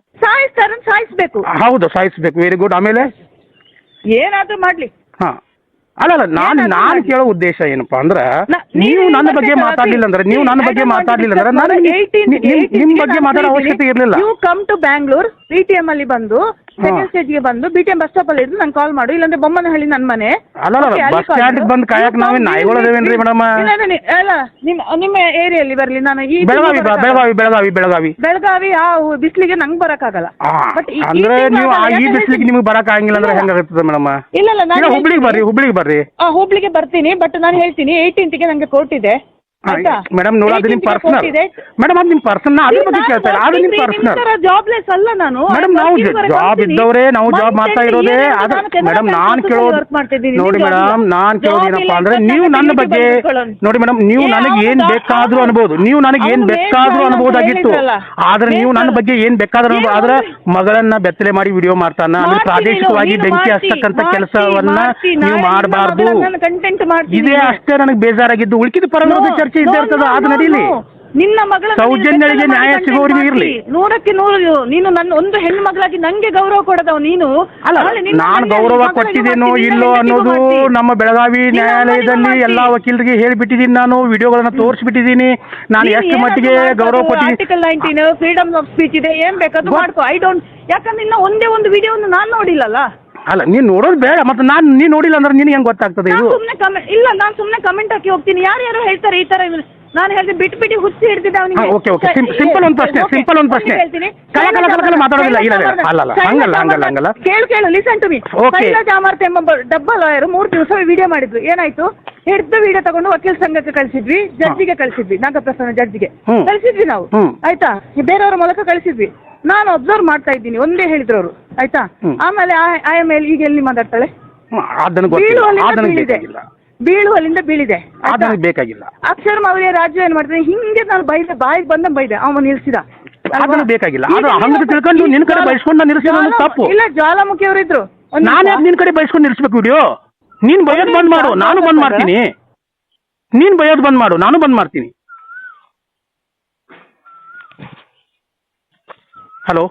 ಸಾಯಿಸ್ಬೇಕು.
ಹೌದು, ಸಾಯಿಸ್ಬೇಕು. Very good. ಆಮೇಲೆ
ಏನಾದ್ರೂ ಮಾಡ್ಲಿ.
ಅಲ್ಲ, ನಾನು ಕೇಳೋ ಉದ್ದೇಶ ಏನಪ್ಪಾ ಅಂದ್ರ, ನೀವು ನನ್ನ ಬಗ್ಗೆ ಮಾತಾಡ್ಲಿಲ್ಲ ಅಂದ್ರೆ ನಾನು ನಿಮ್ ಬಗ್ಗೆ ಮಾತಾಡೋ ಅವಶ್ಯಕತೆ ಇರ್ಲಿಲ್ಲ.
You come to Bangalore, BTM ಅಲ್ಲಿ ಬಂದು ಸೆಕೆಂಡ್ ಸ್ಟೇಜ್ಗೆ ಬಂದು ಬಿಟಿಎಂ ಬಸ್ ಸ್ಟಾಪ್ ಅಲ್ಲಿ ಇದ್ದು ನಂಗೆ ಕಾಲ್ ಮಾಡು, ಇಲ್ಲಾಂದ್ರೆ ಬೊಮ್ಮನಹಳ್ಳಿ ನನ್ನ ಮನೆ.
ಅಲ್ಲ, ಬಸ್ ಸ್ಟ್ಯಾಂಡ್ ಬಂದು ಕಾಯಕ್ ನಾವೇ ನಾಯಿಗಳದೇವೇನ್ರಿ ಮೇಡಮ್?
ಅಲ್ಲ, ನಿಮ್ಮ ಏರಿಯಲ್ಲಿ ಬರ್ಲಿ. ನಾನು ಈ ಬೆಳಗಾವಿ ಆ ಬಿಸ್ಲಿಗೆ ನಂಗೆ ಬರಕ್ಕಾಗಲ್ಲ.
ಅಂದ್ರೆ ನೀವು ಈ ಬಿಸ್ಲಿಗೆ ನಿಮ್ಗೆ ಬರಕ್ ಆಗಂಗಿಲ್ಲ ಅಂದ್ರೆ ಹೆಂಗಾಗುತ್ತದೆ ಮೇಡಮ್?
ಇಲ್ಲ, ನಾನು
ಹುಬ್ಳಿಗೆ ಬರ್ರಿ.
ಹುಬ್ಳಿಗೆ ಬರ್ತೀನಿ. ಬಟ್ ನಾನು ಹೇಳ್ತೀನಿ 18ಗೆ ನಂಗೆ ಕೋರ್ಟ್ ಇದೆ.
ಮೇಡಮ್ ನೋಡಿ, ಅದು ನಿಮ್ ಪರ್ಸನಲ್. ಮೇಡಮ್ ಅದು ನಿಮ್ ಪರ್ಸನಲ್, ಅದ್ರ ಬಗ್ಗೆ ಕೇಳ್ತಾರೆ. ಅದು ನಿಮ್ ಪರ್ಸನಲ್.
ಜಾಬ್ಲೆಸ್ ಅಲ್ಲ ನಾನು.
ಮೇಡಮ್ ನಾವು ಜಾಬ್ ಇದ್ದವ್ರೆ, ನಾವು ಜಾಬ್ ಮಾಡ್ತಾ ಇರೋದೇ. ಮೇಡಮ್ ನಾನ್ ಕೇಳೋದು ನೋಡಿ, ಮೇಡಮ್ ನಾನ್ ಕೇಳೋದು ಏನಪ್ಪಾ ಅಂದ್ರೆ, ನೀವು ನನ್ನ ಬಗ್ಗೆ ನೋಡಿ ಮೇಡಮ್, ನೀವು ನನಗೆ ಏನ್ ಬೇಕಾದ್ರೂ ಅನ್ಬೋದು, ನೀವು ನನಗೆ ಏನ್ ಬೇಕಾದ್ರೂ ಅನ್ಬೋದಾಗಿತ್ತು. ಆದ್ರೆ ನೀವು ನನ್ನ ಬಗ್ಗೆ ಏನ್ ಬೇಕಾದ್ರೂ ಆದ್ರೆ ಮಗಳನ್ನ ಬೆತ್ತಲೆ ಮಾಡಿ ವಿಡಿಯೋ ಮಾಡ್ತಾನ, ಅಂದ್ರೆ ಪ್ರಾದೇಶಿಕವಾಗಿ ಬೆಂಕಿ ಹಚ್ಚತಕ್ಕಂತ ಕೆಲಸವನ್ನ ನೀವು ಮಾಡಬಾರ್ದು. ಇದೇ ಅಷ್ಟೇ ನನಗೆ ಬೇಜಾರಾಗಿದ್ದು. ಉಳ್ಕಿದ ಪರವಿರೋಧ ಚರ್ಚೆ ಇದ್ದೇ ಇರ್ತದ, ಅದು ನಡೀಲಿ.
ನಿನ್ನ ಮಗಳ
ಸೌಜನ್ಯಗಳಿಗೆ ನ್ಯಾಯ ಸಿಗೋರಿಗೆ ಇರ್ಲಿ.
100ಕ್ಕೆ 100 ನೀನು ನನ್ನ ಒಂದು ಹೆಣ್ಣು ಮಗಳಾಗಿ ನಂಗೆ ಗೌರವ ಕೊಡದವ ನೀನು.
ಅಲ್ಲ, ನಾನು ಗೌರವ ಕೊಟ್ಟಿದ್ದೇನೋ ಇಲ್ಲೋ ಅನ್ನೋದು ನಮ್ಮ ಬೆಳಗಾವಿ ನ್ಯಾಯಾಲಯದಲ್ಲಿ ಎಲ್ಲಾ ವಕೀಲರಿಗೆ ಹೇಳಿಬಿಟ್ಟಿದ್ದೀನಿ. ನಾನು ವಿಡಿಯೋಗಳನ್ನ ತೋರಿಸ್ಬಿಟ್ಟಿದ್ದೀನಿ. ನಾನು ಎಷ್ಟು ಮಟ್ಟಿಗೆ ಗೌರವ ಕೊಟ್ಟಿದ್ದೀನಿ.
ಆರ್ಟಿಕಲ್ 19 ಫ್ರೀಡಮ್ ಆಫ್ ಸ್ಪೀಚ್ ಇದೆ, ಏನ್ ಬೇಕಾದ್ರೂ ಮಾಡ್ಕೋ. ಐ ಡೋಂಟ್, ಯಾಕಂದ್ರೆ ಇನ್ನ ಒಂದೇ ಒಂದು ವಿಡಿಯೋವನ್ನು ನಾನು ನೋಡಿಲ್ಲಲ್ಲ.
ಅಲ್ಲ, ನೀನ್ ನೋಡೋದು ಬೇಡ, ಮತ್ತೆ ನೀನ್ ನೋಡಿಲ್ಲ ಅಂದ್ರೆ ನಿನ್ಗೆ ಹೆಂಗ್ ಗೊತ್ತಾಗ್ತದೆ ಇದು?
ನಾನು ಸುಮ್ನೆ ಕಮೆಂಟ್ ಹಾಕಿ ಹೋಗ್ತೀನಿ. ಯಾರು ಹೇಳ್ತಾರೆ ಈ ತರ. ನಾನು ಹೇಳಿದೆ ಬಿಟ್ಬಿಟ್ಟು ಹುಚ್ಚಿ ಹಿಡ್ತಿದ್ದೆ ಅವನಿಗೆ.
ಓಕೆ, ಸಿಂಪಲ್ ಒಂದು ಪ್ರಶ್ನೆ. ಕಲ ಮಾತಾಡೋದಿಲ್ಲ. ಅಲ್ಲ, ಹಂಗಲ್ಲ.
ಕೇಳು, ಲಿಸನ್ ಟು ಮಿ. ಶೈಲಜಾ ಅಮರ್ತ್ ಎಂಬ ಡಬ್ಬ ಲಾಯರ್ 3 ದಿವಸ ವಿಡಿಯೋ ಮಾಡಿದ್ರು. ಏನಾಯ್ತು? ಹಿಡಿದು ವಿಡಿಯೋ ತಗೊಂಡು ವಕೀಲ ಸಂಘಕ್ಕೆ ಕಳಿಸಿದ್ವಿ, ಜಡ್ಜಿಗೆ ಕಳಿಸಿದ್ವಿ, ನಾಗಪ್ರಸನ್ನ ಜಡ್ಜಿಗೆ ಕಳಿಸಿದ್ವಿ ನಾವು. ಆಯ್ತಾ? ಬೇರೆಯವರ ಮೂಲಕ ಕಳಿಸಿದ್ವಿ. ನಾನು ಅಬ್ಸರ್ವ್ ಮಾಡ್ತಾ ಇದ್ದೀನಿ, ಒಂದೇ ಹೇಳಿದ್ರು ಅವರು. ಆಯ್ತಾ? ಆಮೇಲೆ ಆಮೇಲೆ ಈಗ ಎಲ್ಲಿ ಮಾತಾಡ್ತಾಳೆ? ಬೀಳುವಲ್ಲಿಂದ ಬೀಳಿದೆ.
ಬೇಕಾಗಿಲ್ಲ.
ಅಕ್ಷರ ಅವರಿಗೆ ರಾಜ್ಯ ಏನ್ ಮಾಡ್ತಾರೆ, ಹಿಂಗೆ ನಾನು ಬಾಯಿಗೆ ಬೈದೆ. ಅವನು ನಿಲ್ಸಿದ.
ಬೇಕಾಗಿಲ್ಲ. ತಿಳ್ಕೊಂಡು ನಿನ್ ಕಡೆ ಬಯಸ್ಕೊಂಡು ನಿಲ್ಸಿದ ತಪ್ಪು.
ಇಲ್ಲ, ಜ್ವಾಲಾಮುಖಿ ಅವರಿದ್ರು.
ನಾನು ನಿನ್ ಕಡೆ ಬಯಸ್ಕೊಂಡು ನಿಲ್ಸ್ಬೇಕು ವಿಡಿಯೋ? ನೀನ್ ಬಯೋದ್ ಬಂದ್ ಮಾಡು, ನಾನು ಬಂದ್ ಮಾಡ್ತೀನಿ. ನೀನ್ ಬಯೋದ್ ಬಂದ್ ಮಾಡು, ನಾನು ಬಂದ್ ಮಾಡ್ತೀನಿ. ಹಲೋ,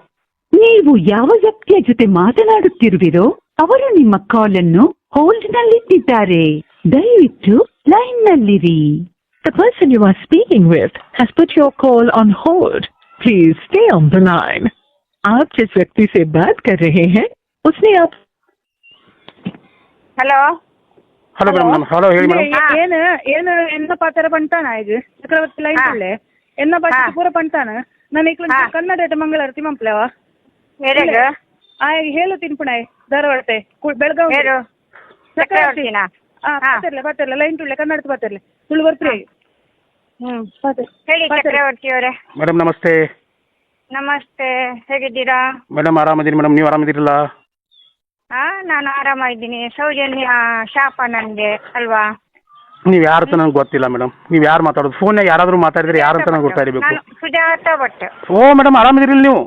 ನೀವು ಯಾವ ವ್ಯಕ್ತಿಯ ಜೊತೆ ಮಾತನಾಡುತ್ತಿರುವಿರೋ ಅವರು ನಿಮ್ಮ ಕಾಲ್ ಅನ್ನು ಹೋಲ್ಡ್ ನಲ್ಲಿಟ್ಟಿದ್ದಾರೆ. ದಯವಿಟ್ಟು line ನಲ್ಲಿರಿ.
The person you are speaking with has put your call on hold. Please stay on the line. आप जिस व्यक्ति से बात कर रहे हैं उसने आप
ಹಲೋ
ಮೇಡಮ್. ಹಲೋ, ಹೇಳಿ ಮೇಡಮ್.
ಏನು ಎನ್ನ ಪಾತ್ರ ಪಂಟಾನ ಈಗ ಚಕ್ರವರ್ತಿ ಲೈನ್ ಎನ್ನ ಪಾತ್ರ ಪೂರ ಪಂಟಾನ. ನಾನು ಕನ್ನಡ ಮಂಗಳಾರತಿ ಮಂಪ್ಲವ
ಯಾರ್ಯಾಗ
ಹೇಳುತ್ತೀನಿ ಪುಣೆ ಧಾರವಾಡತೆ ಬೆಳಗಾವಿ
ಯಾರು ಚಕ್ರವರ್ತಿನಾ
ಬರ್ತಿರ್ಲ ಲೈನ್ ತುಳ್ಳೆ ಕನ್ನಡದ ಬರ್ತಿರ್ಲಿ ತುಳು ಬರ್ತೀರಿ
ಹೇಳಿ ಚಕ್ರವರ್ತಿ ಅವರೇ.
ಮೇಡಮ್ ನಮಸ್ತೆ.
ನಮಸ್ತೆ, ಹೇಗಿದ್ದೀರಾ?
ಮೇಡಮ್ ಆರಾಮದೀನಿ ಮೇಡಮ್, ನೀವು ಆರಾಮದಿರಲ್ಲ?
ನಾನು ಆರಾಮಾಗಿದ್ದೀನಿ. ಸೌಜನ್ಯ ಶಾಪ ನನಗೆ ಅಲ್ವಾ?
ನೀವು ಯಾರು ಅಂತ ನನಗೆ ಗೊತ್ತಿಲ್ಲ ಮೇಡಮ್. ನೀವು ಯಾರು ಮಾತಾಡೋದು? ಫೋನ್ಯಾಗ ಯಾರಾದರೂ ಮಾತಾಡಿದ್ರೆ ಯಾರು ಅಂತ ನನಗೆ ಗೊತ್ತಾಗಬೇಕು.
ನಾನು ಸುಜಾತ ಭಟ್.
ಓ ಮೇಡಮ್ ಆರಾಮದಿರಲ್ಲ ನೀವು?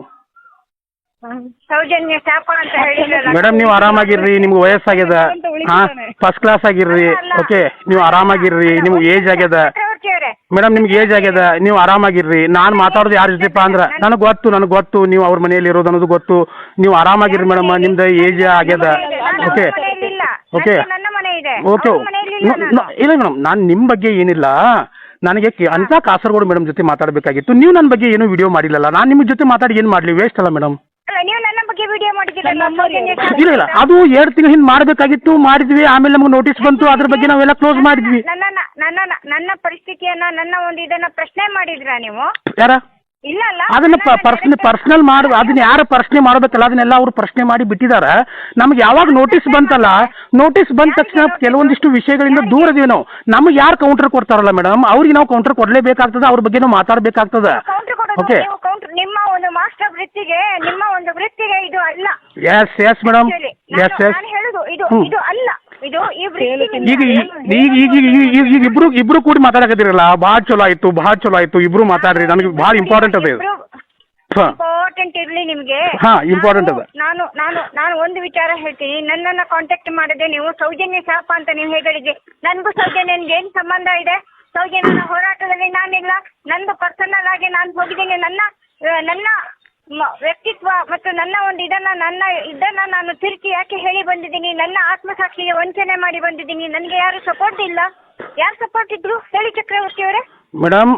ಸೌಜನ್ಯ ಶಾಪ ಅಂತ ಹೇಳಿದ್ರಲ್ಲ
ಮೇಡಮ್ ನೀವು ಆರಾಮಾಗಿರ್ರಿ, ನಿಮ್ಗೆ ವಯಸ್ಸಾಗ್ಯದ, ಫಸ್ಟ್ ಕ್ಲಾಸ್ ಆಗಿರ್ರಿ. ಓಕೆ, ನೀವು ಆರಾಮಾಗಿರ್ರಿ, ನಿಮ್ಗೆ ಏಜ್ ಆಗ್ಯದ
ಚಕ್ರವರ್ತಿ ಅವರೇ.
ಮೇಡಮ್, ನಿಮ್ಗೆ ಏಜ್ ಆಗ್ಯದ, ನೀವು ಆರಾಮಾಗಿರ್ರಿ. ನಾನು ಮಾತಾಡೋದು ಯಾರ ಜೊತೆಪ್ಪ ಅಂದ್ರೆ ನನಗೆ ಗೊತ್ತು ನೀವು ಅವ್ರ ಮನೆಯಲ್ಲಿ ಇರೋದು ಅನ್ನೋದು ಗೊತ್ತು. ನೀವು ಆರಾಮಾಗಿರ್ರಿ ಮೇಡಮ್, ನಿಮ್ದು ಏಜ್ ಆಗ್ಯದ. ಓಕೆ ಓಕೆ
ನನ್ನ ಮನೆ ಇದೆ,
ಓಕೆ ಇಲ್ಲ ಮೇಡಮ್, ನಾನು ನಿಮ್ಮ ಬಗ್ಗೆ ಏನಿಲ್ಲ, ನನಗೆ ಅಂತ ಕಾಸರಗೋಡು ಮೇಡಮ್ ಜೊತೆ ಮಾತಾಡಬೇಕಾಗಿತ್ತು. ನೀವು ನನ್ನ ಬಗ್ಗೆ ಏನೂ ವಿಡಿಯೋ ಮಾಡಿಲ್ಲಲ್ಲ, ನಾನು ನಿಮ್ಮ ಜೊತೆ ಮಾತಾಡಿ ಏನು ಮಾಡಲಿ? ವೇಸ್ಟ್ ಅಲ್ಲ ಮೇಡಮ್.
ನೀವು ನನ್ನ ಬಗ್ಗೆ ವಿಡಿಯೋ ಮಾಡಿದ್ದೀರಾ?
ಇಲ್ಲ ಇಲ್ಲ, ಅದು 2 ತಿಂಗಳ ಹಿಂದೆ ಮಾಡಬೇಕಾಗಿತ್ತು, ಮಾಡಿದ್ವಿ. ಆಮೇಲೆ ನಮ್ಗೆ ನೋಟಿಸ್ ಬಂತು, ಅದ್ರ ಬಗ್ಗೆ ನಾವೆಲ್ಲ ಕ್ಲೋಸ್ ಮಾಡಿದ್ವಿ.
ನನ್ನ ಪರಿಸ್ಥಿತಿಯನ್ನ, ನನ್ನ ಒಂದು ಇದನ್ನ ಪ್ರಶ್ನೆ ಮಾಡಿದ್ರಾ ನೀವು?
ಯಾರ
ಇಲ್ಲ ಅಲ್ಲ,
ಅದನ್ನ ಪರ್ಸನಲ್ ಮಾಡಿ, ಅದನ್ನ ಯಾರು ಪ್ರಶ್ನೆ ಮಾಡಬೇಕಲ್ಲ, ಅದನ್ನೆಲ್ಲ ಅವರು ಪ್ರಶ್ನೆ ಮಾಡಿ ಬಿಟ್ಟಿದ್ದಾರೆ. ನಮ್ಗೆ ಯಾವಾಗ ನೋಟಿಸ್ ಬಂತಲ್ಲ, ನೋಟಿಸ್ ಬಂದ ತಕ್ಷಣ ಕೆಲವೊಂದಿಷ್ಟು ವಿಷಯಗಳಿಂದ ದೂರ ಇದೀವಿ ನಾವು. ನಮ್ಗೆ ಯಾರು ಕೌಂಟರ್ ಕೊಡ್ತಾರಲ್ಲ ಮೇಡಮ್, ಅವ್ರಿಗೆ ನಾವು ಕೌಂಟರ್ ಕೊಡ್ಲೇಬೇಕಾಗ್ತದೆ, ಅವ್ರ ಬಗ್ಗೆ ನಾವು ಮಾತಾಡ್ಬೇಕಾಗ್ತದೆ. ಓಕೆ,
ನಿಮ್ಮ ಒಂದು ಮಾಸ್ಟರ್ ವೃತ್ತಿಗೆ, ನಿಮ್ಮ ಒಂದು ವೃತ್ತಿಗೆ ಇದು ಅಲ್ಲ.
ಎಸ್ ಮೇಡಮ್, ಎಸ್
ನಾನು ಹೇಳುದು ಇದು ಅಲ್ಲ, ಇದು ಈ
ಈಗ ಇಬ್ರು ಕೂಡಿ ಮಾತಾಡಕತ್ತಿರಲ್ಲ, ಭಾಳ ಚಲೋ ಆಯ್ತು. ಇಬ್ರು ಮಾತಾಡ್ರಿ, ನನಗೆ ಭಾಳ ಇಂಪಾರ್ಟೆಂಟ್ ಅದ ಇದು.
ಇಂಪಾರ್ಟೆಂಟ್ ಇರ್ಲಿ ನಿಮ್ಗೆ.
ಇಂಪಾರ್ಟೆಂಟ್ ಅದ.
ನಾನು ಒಂದು ವಿಚಾರ ಹೇಳ್ತೀನಿ. ನನ್ನನ್ನ ಕಾಂಟ್ಯಾಕ್ಟ್ ಮಾಡಿದೆ ನೀವು, ಸೌಜನ್ಯ ಶಾಪ ಅಂತ ನೀವು ಹೇಳಿದ್ರಿ. ನನ್ಗೂ ಸೌಜನ್ಯನ್ಗೆ ಏನ್ ಸಂಬಂಧ ಇದೆ? ಸೌಜನ್ಯನ ಹೋರಾಟದಲ್ಲಿ ನಾನಿಲ್ಲ. ನಂದು ಪರ್ಸನಲ್ ಆಗಿ ನಾನು ಹೋಗಿದ್ದೀನಿ. ನನ್ನ ವ್ಯಕ್ತಿತ್ವ ಮತ್ತು ನನ್ನ ಒಂದು ಇದನ್ನ ನಾನು ತಿರುಚಿ ಯಾಕೆ ಹೇಳಿ ಬಂದಿದ್ದೀನಿ? ನನ್ನ ಆತ್ಮಸಾಕ್ಷಿಗೆ ವಂಚನೆ ಮಾಡಿ ಬಂದಿದ್ದೀನಿ. ನನಗೆ ಯಾರು ಸಪೋರ್ಟ್ ಇಲ್ಲ. ಯಾರು ಸಪೋರ್ಟ್ ಇದ್ರು ಹೇಳಿ ಚಕ್ರವರ್ತಿ ಅವರೇ?
ಮೇಡಮ್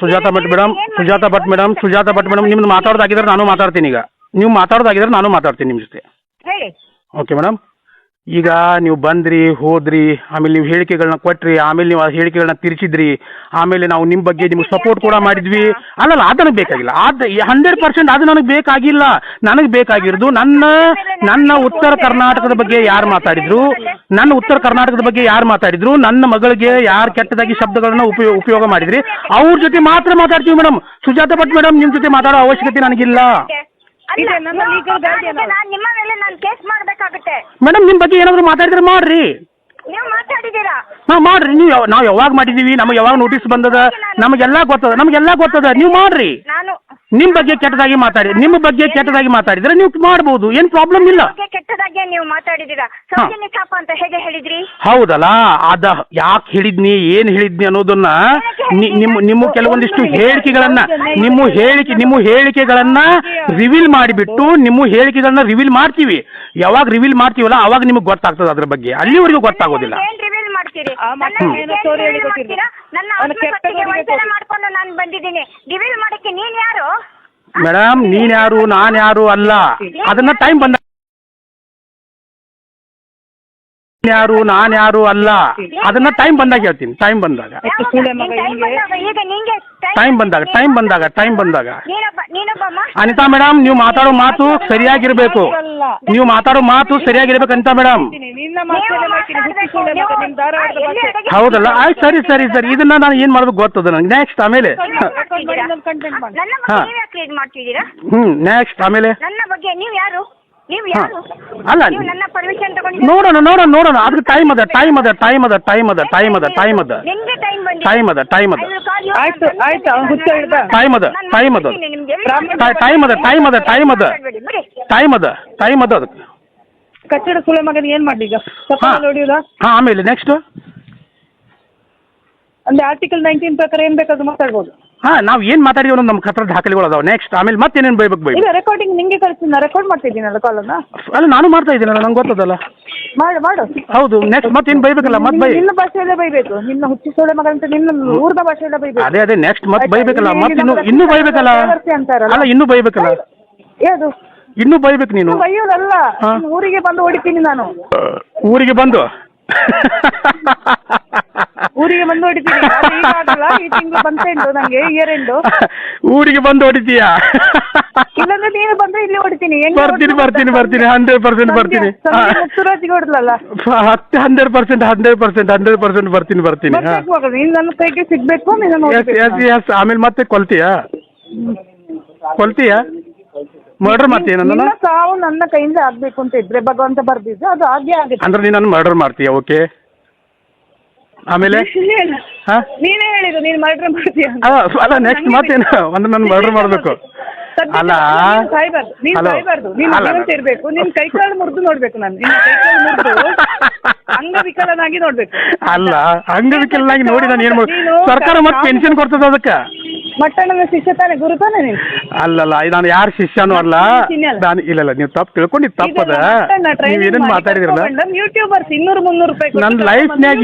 ಸುಜಾತ ಭಟ್ ಮೇಡಮ್, ನಿಮ್ದು ಮಾತಾಡೋದಾಗಿದ್ರೆ ನಾನು ಮಾತಾಡ್ತೀನಿ. ಈಗ ನೀವು ಮಾತಾಡೋದಾಗಿದ್ರೆ ನಾನು ಮಾತಾಡ್ತೀನಿ ನಿಮ್ಮ ಜೊತೆ.
ಹೇಳಿ.
ಓಕೆ ಮೇಡಮ್, ಈಗ ನೀವು ಬಂದ್ರಿ, ಹೋದ್ರಿ, ಆಮೇಲೆ ನೀವು ಹೇಳಿಕೆಗಳನ್ನ ಕೊಟ್ರಿ, ಆಮೇಲೆ ನೀವು ಆ ಹೇಳಿಕೆಗಳನ್ನ ತಿರ್ಚಿದ್ರಿ, ಆಮೇಲೆ ನಾವು ನಿಮ್ಮ ಬಗ್ಗೆ ನಿಮ್ಗೆ ಸಪೋರ್ಟ್ ಕೂಡ ಮಾಡಿದ್ವಿ. ಅಲ್ಲಲ್ಲ, ಅದು ನನಗೆ ಬೇಕಾಗಿಲ್ಲ. 100% ಅದು ನನಗೆ ಬೇಕಾಗಿಲ್ಲ. ನನಗೆ ಬೇಕಾಗಿರೋದು ನನ್ನ ಉತ್ತರ ಕರ್ನಾಟಕದ ಬಗ್ಗೆ ಯಾರು ಮಾತಾಡಿದ್ರು, ನನ್ನ ಮಗಳಿಗೆ ಯಾರು ಕೆಟ್ಟದಾಗಿ ಶಬ್ದಗಳನ್ನ ಉಪಯೋಗ ಮಾಡಿದ್ರಿ, ಅವ್ರ ಜೊತೆ ಮಾತ್ರ ಮಾತಾಡ್ತೀವಿ ಮೇಡಮ್. ಸುಜಾತ ಭಟ್ ಮೇಡಮ್, ನಿಮ್ಮ ಜೊತೆ ಮಾತಾಡೋ ಅವಶ್ಯಕತೆ ನನಗಿಲ್ಲ.
ನಾನು ನಿಮ್ಮ ಮೇಲೆ ನಾನು ಕೇಸ್ ಮಾಡ್ಬೇಕಾಗುತ್ತೆ.
ಮೇಡಮ್, ನಿಮ್ಮ ಬಗ್ಗೆ ಏನಾದರೂ ಮಾತಾಡಿದ್ರೆ ಮಾಡ್ರಿ.
ನೀವು ಮಾತಾಡಿದ್ದೀರಾ?
ಮಾಡ್ರಿ. ನಾವು ಯಾವಾಗ ಮಾಡಿದೀವಿ, ನಮಗೆ ಯಾವಾಗ ನೋಟಿಸ್ ಬಂದದ, ನಮಗೆಲ್ಲ ಗೊತ್ತದ. ನೀವು ಮಾಡ್ರಿ. ನಿಮ್ಮ ಬಗ್ಗೆ ಕೆಟ್ಟದಾಗಿ ಮಾತಾಡಿದ್ರೆ ನೀವು ಮಾಡ್ಬೋದು, ಏನ್ ಪ್ರಾಬ್ಲಮ್ ಇಲ್ಲ.
ಕೆಟ್ಟದಾಗಿ ನೀವು ಮಾತಾಡಿದ್ದೀರಾ. ಸೌಜನ್ಯ ಶಾಪ ಅಂತ ಹೇಗೆ ಹೇಳಿದ್ರಿ?
ಹೌದಲ್ಲ, ಅದ ಯಾಕೆ ಹೇಳಿದ್ನಿ, ಏನ್ ಹೇಳಿದ್ನಿ ಅನ್ನೋದನ್ನ ನಿಮ್ಮ ಕೆಲವೊಂದಿಷ್ಟು ಹೇಳಿಕೆಗಳನ್ನ, ನಿಮ್ಮ ಹೇಳಿಕೆಗಳನ್ನ ರಿವೀಲ್ ಮಾಡಿಬಿಟ್ಟು, ರಿವೀಲ್ ಮಾಡ್ತೀವಿ. ಯಾವಾಗ ರಿವೀಲ್ ಮಾಡ್ತೀವಲ್ಲ ಅವಾಗ ನಿಮಗೆ ಗೊತ್ತಾಗ್ತದೆ ಅದ್ರ ಬಗ್ಗೆ. ಅಲ್ಲಿವರೆಗೂ ಗೊತ್ತಾಗೋದಿಲ್ಲ.
ಏನ್ ರಿವೀಲ್ ಮಾಡ್ತೀರಿ? ನನ್ನ ಆತ್ಮಹತ್ಯೆಗೆ ವಂಚನೆ ಮಾಡ್ಕೊಂಡು ನಾನು ಬಂದಿದ್ದೀನಿ. ರಿವೀಲ್ ಮಾಡಕ್ಕೆ ನೀನ್ ಯಾರು?
ಮೇಡಮ್, ನೀನ್ ಯಾರು, ನಾನ್ ಯಾರು ಅಲ್ಲ. ಅದನ್ನ ಟೈಮ್ ಬಂದಾಗ ಹೇಳ್ತೀನಿ. ಟೈಮ್ ಬಂದಾಗ ಅನಿತಾ ಮೇಡಮ್, ನೀವು ಮಾತಾಡೋ ಮಾತು ಸರಿಯಾಗಿರ್ಬೇಕು. ಅನಿತಾ ಮೇಡಮ್. ಹೌದಲ್ಲ, ಆಯ್ತು, ಸರಿ. ಇದನ್ನ ನಾನು ಏನ್ ಮಾಡ್ಬೇಕು ಗೊತ್ತದ ನನಗೆ. ನೆಕ್ಸ್ಟ್ ಆಮೇಲೆ ನೆಕ್ಸ್ಟ್ ಆಮೇಲೆ
ನನ್ನ ಬಗ್ಗೆ ನೀವು ಯಾರು?
ಅಲ್ಲ,
ನನ್ನ ಪರ್ಮಿಷನ್ ತಗೊಂಡು
ನೋಡೋಣ. ಅದಕ್ಕೆ ಟೈಮ್ ಅದ. ಅದಕ್ಕೆ
ಕಚ್ಚಡ ಸುಳೆ ಮಗನ ಏನ್ ಮಾಡ್ಲಿ ಈಗ?
ಆಮೇಲೆ ನೆಕ್ಸ್ಟ್
ಅಂದ್ರೆ ಆರ್ಟಿಕಲ್ 19 ಪ್ರಕಾರ ಏನ್ ಬೇಕಾದ್ರೂ ಮಾತಾಡ್ಬೋದು.
ನಾವ್ ಏನ್ ಮಾತಾಡಿದ್ವಿ ನಮ್ಮ ಹತ್ರ ದಾಖಲೆಗಳು ಅದಾವ. ನೆಕ್ಸ್ಟ್ ಆಮೇಲೆ ಮತ್ತೇನೇನು ಬೈಬೇಕು?
ಈಗ ರೆಕಾರ್ಡಿಂಗ್ ನಿಂಗೆ ಕಳಿಸ್ತೀನಿ, ರೆಕಾರ್ಡ್ ಮಾಡ್ತಿದ್ದೀನಲ್ಲ ಕಾಲನ್ನ.
ಅಲ್ಲ, ನಾನು ಮಾಡ್ತಾ ಇದ್ದೀನಲ್ಲ, ನಂಗೆ ಗೊತ್ತದಲ್ಲ.
ಮಾಡು.
ಹೌದು, ನೆಕ್ಸ್ಟ್ ಮತ್ತೇನು ಬೈಬೇಕಲ್ಲ? ಮತ್ತೆ ಬೈ.
ನಿನ್ನ ಭಾಷೆಯಲ್ಲೇ ಬೈಬೇಕು. ನಿನ್ನ ಹುಚ್ಚಿ ಸೋಳೆ ಮಗ ಅಂತ ನಿನ್ನ ಊರ್ದ ಭಾಷೆಯಲ್ಲೇ ಬೈಬೇಕು.
ಅದೇ ನೆಕ್ಸ್ಟ್ ಮತ್ತೆ ಬೈಬೇಕಲ್ಲ. ಮತ್ತೆ ಇನ್ನೂ ಬೈಬೇಕಲ್ಲ? ಅಲ್ಲ, ಇನ್ನೂ ಬೈಬೇಕಲ್ಲ?
ಯಾವುದು
ಇನ್ನೂ ಬೈಬೇಕು ನೀನು?
ಬೈಯೋದಲ್ಲ, ಊರಿಗೆ ಬಂದು ಹೊಡಿತೀನಿ ನಾನು.
ಊರಿಗೆ ಬಂದು
ಊರಿಗೆ ಬಂದು ಹೊಡಿತೀನಿ. ಅದು ಈಗ ಆಗಲ್ಲ, ಈ ತಿಂಗಳು ಬಂತೆಂಡು ನಂಗೆ ಇಯರ್ ಎಂಡು.
ಊರಿಗೆ ಬಂದು ಹೊಡಿತೀಯಾ?
ಇಲ್ಲಾಂದ್ರೆ ನೀನು ಬಂದ್ರೆ ಇಲ್ಲಿ ಹೊಡಿತೀನಿ.
ಬರ್ತೀನಿ 100% ಬರ್ತೀನಿ.
ಮುತ್ತುರಾಜಿಗೆ ಹೊಡೆದ್ಲಲ್ಲ,
100% ಬರ್ತೀನಿ.
ಬರ್ಬೇಕು ಮಗ, ನೀನ್ ನನ್ನ ಕೈಗೆ ಸಿಗ್ಬೇಕು, ನೀನು
ಎಸ್. ಆಮೇಲೆ ಮತ್ತೆ ಕೊಲ್ತೀಯಾ? ಮರ್ಡರ್ ಮಾಡ್ತೀಯ ನನ್ನ?
ನಿನ್ನ ಸಾವು ನನ್ನ ಕೈಯಿಂದ ಆಗ್ಬೇಕು ಅಂತ ಇದ್ರೆ ಭಗವಂತ ಬರ್ದಿದ್ರೆ ಅದು ಹಾಗೆ ಆಗುತ್ತೆ.
ಅಂದ್ರೆ ನೀನು ನನ್ನ ಮರ್ಡರ್ ಮಾಡ್ತೀಯ? ಓಕೆ. ಆಮೇಲೆ
ನೀನೇ ಹೇಳಿದ್ದು ನೀನು ಮರ್ಡರ್ ಮಾಡ್ತೀಯ.
ಅಲ್ಲ ನೆಕ್ಸ್ಟ್ ಮತ್ತೇನು ಅಂದ್ರೆ ನಾನು ಮರ್ಡರ್ ಮಾಡಬೇಕು? ಅಲ್ಲ
ಸಾಯ್ಬಾರ್ದು, ನೀನ್ ಸಾಯ್ಬಾರ್ದು, ನೀನ್ ಜೀವಂತ ಇರ್ಬೇಕು. ನಿನ್ ಕೈ ಕಾಲು ಮುರಿದು ನೋಡ್ಬೇಕು ನಾನು, ನಿನ್ನ ಕೈ ಕಾಲು ಮುರಿದು ಅಂಗವಿಕಲನಾಗಿ ನೋಡ್ಬೇಕು.
ಅಲ್ಲ ಅಂಗವಿಕಲನಾಗಿ ನೋಡಿ ನಾನು ಏನ್ ಮಾಡಿ? ಸರ್ಕಾರ ಮತ್ತೆ ಪೆನ್ಷನ್ ಕೊಡ್ತದ ಅದಕ್ಕೆ?
ಮಟ್ಟಣ್ಣನ ಶಿಷ್ಯ ತಾನೆ, ಗುರು ತಾನೆ ನೀನು?
ಅಲ್ಲಲ್ಲ, ನಾನು ಯಾರ ಶಿಷ್ಯನೂ ಅಲ್ಲ. ನಾನು ಇಲ್ಲ ನೀವು ತಪ್ಪು ತಿಳ್ಕೊಂಡು ತಪ್ಪದ ನೀವು ಏನೇನು ಮಾತಾಡಿದ್ರಲ್ಲ.
ಯೂಟ್ಯೂಬರ್ಸ್ 200-300 ರೂಪಾಯಿ
ನನ್ನ ಲೈಫ್ನ್ಯಾಗ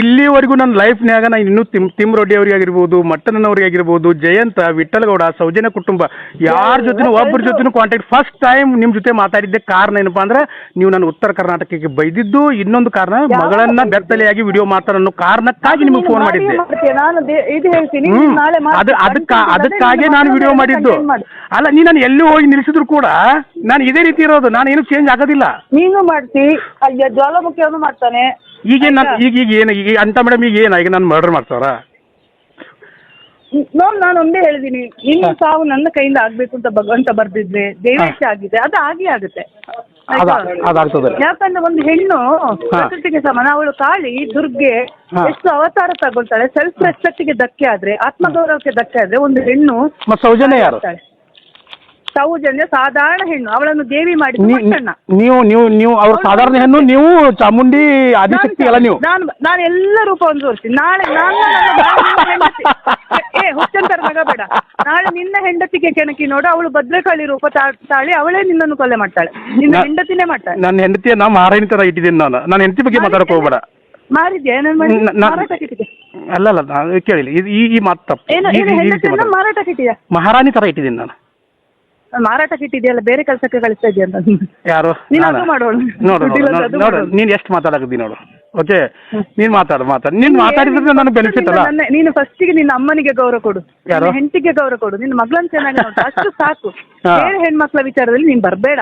ಇಲ್ಲಿವರೆಗೂ ನನ್ನ ಲೈಫ್ನ್ಯಾಗ ನಾನು ಇನ್ನೂ ತಿಮ್ ರೆಡ್ಡಿ ಅವ್ರಿಗೆ ಆಗಿರ್ಬೋದು, ಮಟ್ಟಣ್ಣನವ್ರಿಗೆ ಆಗಿರ್ಬೋದು, ಜಯಂತ, ವಿಠ್ಠಲಗೌಡ, ಸೌಜನ್ಯ ಕುಟುಂಬ ಯಾರ ಜೊತೆನೂ ಒಬ್ಬರ ಜೊತೆನೂ ಕಾಂಟ್ಯಾಕ್ಟ್ ಫಸ್ಟ್ ಟೈಮ್ ನಿಮ್ಮ ಜೊತೆ ಮಾತಾಡಿದ್ದೆ. ಕಾರಣ ಏನಪ್ಪಾ ಅಂದ್ರೆ ನೀವು ನಾನು ಉತ್ತರ ಕರ್ನಾಟಕಕ್ಕೆ ಬೈದಿದ್ದು, ಇನ್ನೊಂದು ಕಾರಣ ಮಗಳನ್ನ ಬೆತ್ತಲೆಯಾಗಿ ವಿಡಿಯೋ ಮಾಡ್ತಾರೆ ಅನ್ನೋ ಕಾರಣಕ್ಕಾಗಿ ನಿಮಗೆ ಫೋನ್ ಮಾಡಿದ್ದೆ.
ನಾನು ಇದು ಹೇಳ್ತೀನಿ, ನಾಳೆ
ಅದಕ್ಕಾಗಿ ನಾನು ವಿಡಿಯೋ ಮಾಡಿದ್ದು. ಅಲ್ಲ ನೀ ನಾನು ಎಲ್ಲಿ ಹೋಗಿ ನಿಲ್ಲಿಸಿದ್ರು ಕೂಡ ನಾನು ಇದೇ ರೀತಿ ಇರೋದು, ನಾನು ಏನು ಚೇಂಜ್ ಆಗೋದಿಲ್ಲ.
ನೀನು ಮಾಡ್ತಿ, ಅಯ್ಯ ಜ್ವಾಲಾಮುಖಿ ಅವನು ಮಾಡ್ತಾನೆ.
ಈಗ ಏನು ಈಗ ಅಂತ ಮೇಡಮ್, ಈಗ ಏನ ಈಗ ನಾನು ಮರ್ಡರ್ ಮಾಡ್ತಾರ?
ನಾನು ಒಂದೇ ಹೇಳಿದೀನಿ, ನಿನ್ನ ಸಾವು ನನ್ನ ಕೈಯಿಂದ ಆಗ್ಬೇಕು ಅಂತ ಭಗವಂತ ಬರ್ದಿದ್ರೆ ದೈವೇಚ್ಛೆ ಆಗಿದೆ, ಅದು ಹಾಗೆ ಆಗುತ್ತೆ. ಯಾಕಂದ್ರೆ ಒಂದು ಹೆಣ್ಣು ಪ್ರಕೃತಿಗೆ ಸಮಾನ, ಅವಳು ಕಾಳಿ ದುರ್ಗೆ ಎಷ್ಟು ಅವತಾರ ತಗೊಳ್ತಾಳೆ. ಸೆಲ್ಫ್ ರೆಸ್ಪೆಕ್ಟ್ಗೆ ಧಕ್ಕೆ ಆದ್ರೆ, ಆತ್ಮಗೌರವಕ್ಕೆ ಧಕ್ಕೆ ಆದ್ರೆ ಒಂದು ಹೆಣ್ಣು.
ಸೌಜನ್ಯ ಯಾರು?
ಸೌಜನ್ಯ ಸಾಧಾರಣ ಹೆಣ್ಣು, ಅವಳನ್ನು ದೇವಿ ಮಾಡಿ
ನೀವು ಅವ್ರ ಸಾಧಾರಣ ಹೆಣ್ಣು, ನೀವು ಚಾಮುಂಡಿ ಆದಿಶಕ್ತಿ ಅಲ್ಲ ನೀವು.
ನಾನು ಎಲ್ಲ ರೂಪವನ್ನು ತೋರಿಸ್ತೀನಿ. ನಾಳೆ ಹುಚ್ಚಂತರ ಮಗ ಬೇಡ, ನಾಳೆ ನಿನ್ನ ಹೆಂಡತಿಗೆ ಕೆಣಕಿ ನೋಡು, ಅವಳು ಭದ್ರಕಾಳಿ ರೂಪ ತಾಳಿ ಅವಳೇ ನಿನ್ನನ್ನು ಕೊಲೆ ಮಾಡ್ತಾಳೆ, ನಿನ್ನ ಹೆಂಡತಿನೇ ಮಾಡ್ತಾಳೆ.
ನನ್ನ ಹೆಂಡತಿಯ ನಾ ಮಾರಾಣಿ ತರ ಇಟ್ಟಿದ್ದೀನಿ ನಾನು. ನನ್ನ ಹೆಂಡತಿ ಬಗ್ಗೆ ಮಾತಾಡಕ್ ಹೋಗ್ಬೇಡ.
ಮಾರಿದ್ಯಾ?
ಅಲ್ಲಲ್ಲ ಕೇಳಿಲ್ಲ, ಈ ಮಾತು ತಪ್ಪು.
ಮಾರಾಟಕ್ಕೆ ಇಟ್ಟಿದ್ಯಾ?
ಮಹಾರಾಣಿ ತರ ಇಟ್ಟಿದ್ದೀನಿ ನಾನು.
ಮಾರಾಟಕ್ಕೆ ಇಟ್ಟಿದ್ಯಲ್ಲ, ಬೇರೆ ಕೆಲಸಕ್ಕೆ ಕಳಿಸ್ತಾ ಇದೆಯಾ ಅಂತ.
ಯಾರು?
ಮಾಡೋಣ
ನೋಡು ನೀನ್ ಎಷ್ಟು ಮಾತಾಡಕತ್ತಿ ನೋಡು. ಓಕೆ, ನೀನ್ ಮಾತಾಡು. ನೀನ್ ಮಾತಾಡಿದ್ರೆ ನನಗೆ ಬೆನಿಫಿಟ್ ಅಲ್ಲ.
ನೀನು ಫಸ್ಟಿಗೆ ನಿನ್ನ ಅಮ್ಮನಿಗೆ ಗೌರವ ಕೊಡು, ಹೆಂಡತಿಗೆ ಗೌರವ ಕೊಡು, ನಿನ್ನ ಮಗಳನ್ನ ಚೆನ್ನಾಗಿ ನೋಡು, ಅಷ್ಟು ಸಾಕು. ಬೇರೆ ಹೆಣ್ಮಕ್ಳ ವಿಚಾರದಲ್ಲಿ ನೀನ್ ಬರ್ಬೇಡ.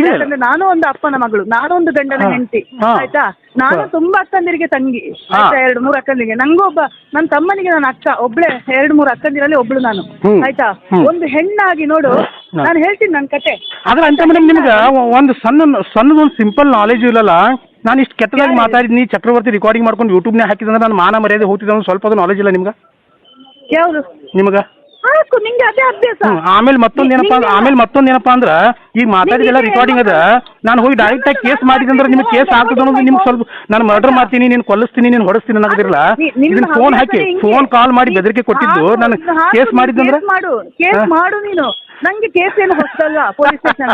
ಯಾಕಂದ್ರೆ ನಾನು ಒಂದು ಅಪ್ಪನ ಮಗಳು, ನಾನು ಒಂದು ಗಂಡನ ಹೆಂಡತಿ, ಆಯ್ತಾ? ನಾನು ತುಂಬಾ ಅಕ್ಕಂದಿರಿಗೆ ತಂಗಿ, ಆಯ್ತಾ? 2-3 ಅಕ್ಕಂದಿರಿಗೆ. ನಂಗೂ ನನ್ನ ತಮ್ಮನಿಗೆ ನಾನು ಅಕ್ಕ, ಒಬ್ಳೆ 2-3 ಅಕ್ಕಂದಿರಲ್ಲಿ ಒಬ್ಳು ನಾನು, ಆಯ್ತಾ? ಒಂದು ಹೆಣ್ಣಾಗಿ ನೋಡು, ನಾನು ಹೇಳ್ತೀನಿ ನನ್ನ ಕತೆ.
ಆದ್ರೆ ಅಂತ ಮೇಡಮ್ ನಿಮ್ಗೆ ಒಂದು ಸಣ್ಣದೊಂದು ಸಿಂಪಲ್ ನಾಲೆಜ್ ಇಲ್ಲಲ್ಲ. ನಾನು ಇಷ್ಟು ಕೆಟ್ಟದಾಗಿ ಮಾತಾಡಿದ್ನಿ, ಚಕ್ರವರ್ತಿ ರೆಕಾರ್ಡಿಂಗ್ ಮಾಡ್ಕೊಂಡು ಯೂಟ್ಯೂಬ್ನಾಗ ಹಾಕಿದ್ರೆ ನಾನು ಮಾನ ಮರ್ಯಾದೆ ಹೋಗ್ತಿದ್ದ ಸ್ವಲ್ಪ ಅದು ನಾಲೆಜ್ ಇಲ್ಲ ನಿಮ್ಗೆ?
ಯಾವುದು
ನಿಮ್ಗೆ?
ನಿಂಗೆ ಅದೇ ಅಭ್ಯಾಸ.
ಆಮೇಲೆ ಮತ್ತೊಂದೇನಪ್ಪ ಅಂದ್ರೆ ಈಗ ಮಾತಾಡಿದೆಲ್ಲ ರೆಕಾರ್ಡಿಂಗ್ ಅದ. ನಾನು ಹೋಗಿ ಡೈರೆಕ್ಟ್ ಆಗಿ ಕೇಸ್ ಮಾಡಿದ್ರೆ ನಿಮ್ಗೆ ಕೇಸ್ ಆಗ್ತದ ಅನ್ನೋದು ನಿಮ್ಗೆ ಸ್ವಲ್ಪ, ನಾನು ಮರ್ಡರ್ ಮಾಡ್ತೀನಿ, ನೀನು ಕೊಲ್ಲಿಸ್ತೀನಿ, ನೀನು ಹೊಡಿಸ್ತೀನಿ ಅನ್ನೋದಿರಲ್ಲ. ಇದನ್ನ ಫೋನ್ ಹಾಕಿ ಫೋನ್ ಕಾಲ್ ಮಾಡಿ ಬೆದರಿಕೆ ಕೊಟ್ಟಿದ್ದು, ನಾನು ಕೇಸ್ ಮಾಡಿದ್ರೆ
ಕೇಸ್ ಮಾಡು ನೀನು. ನಂಗೆ ಕೇಸ್ ಏನು ಹೊಸಲ್ಲ, ಪೊಲೀಸ್ ಸ್ಟೇಷನ್,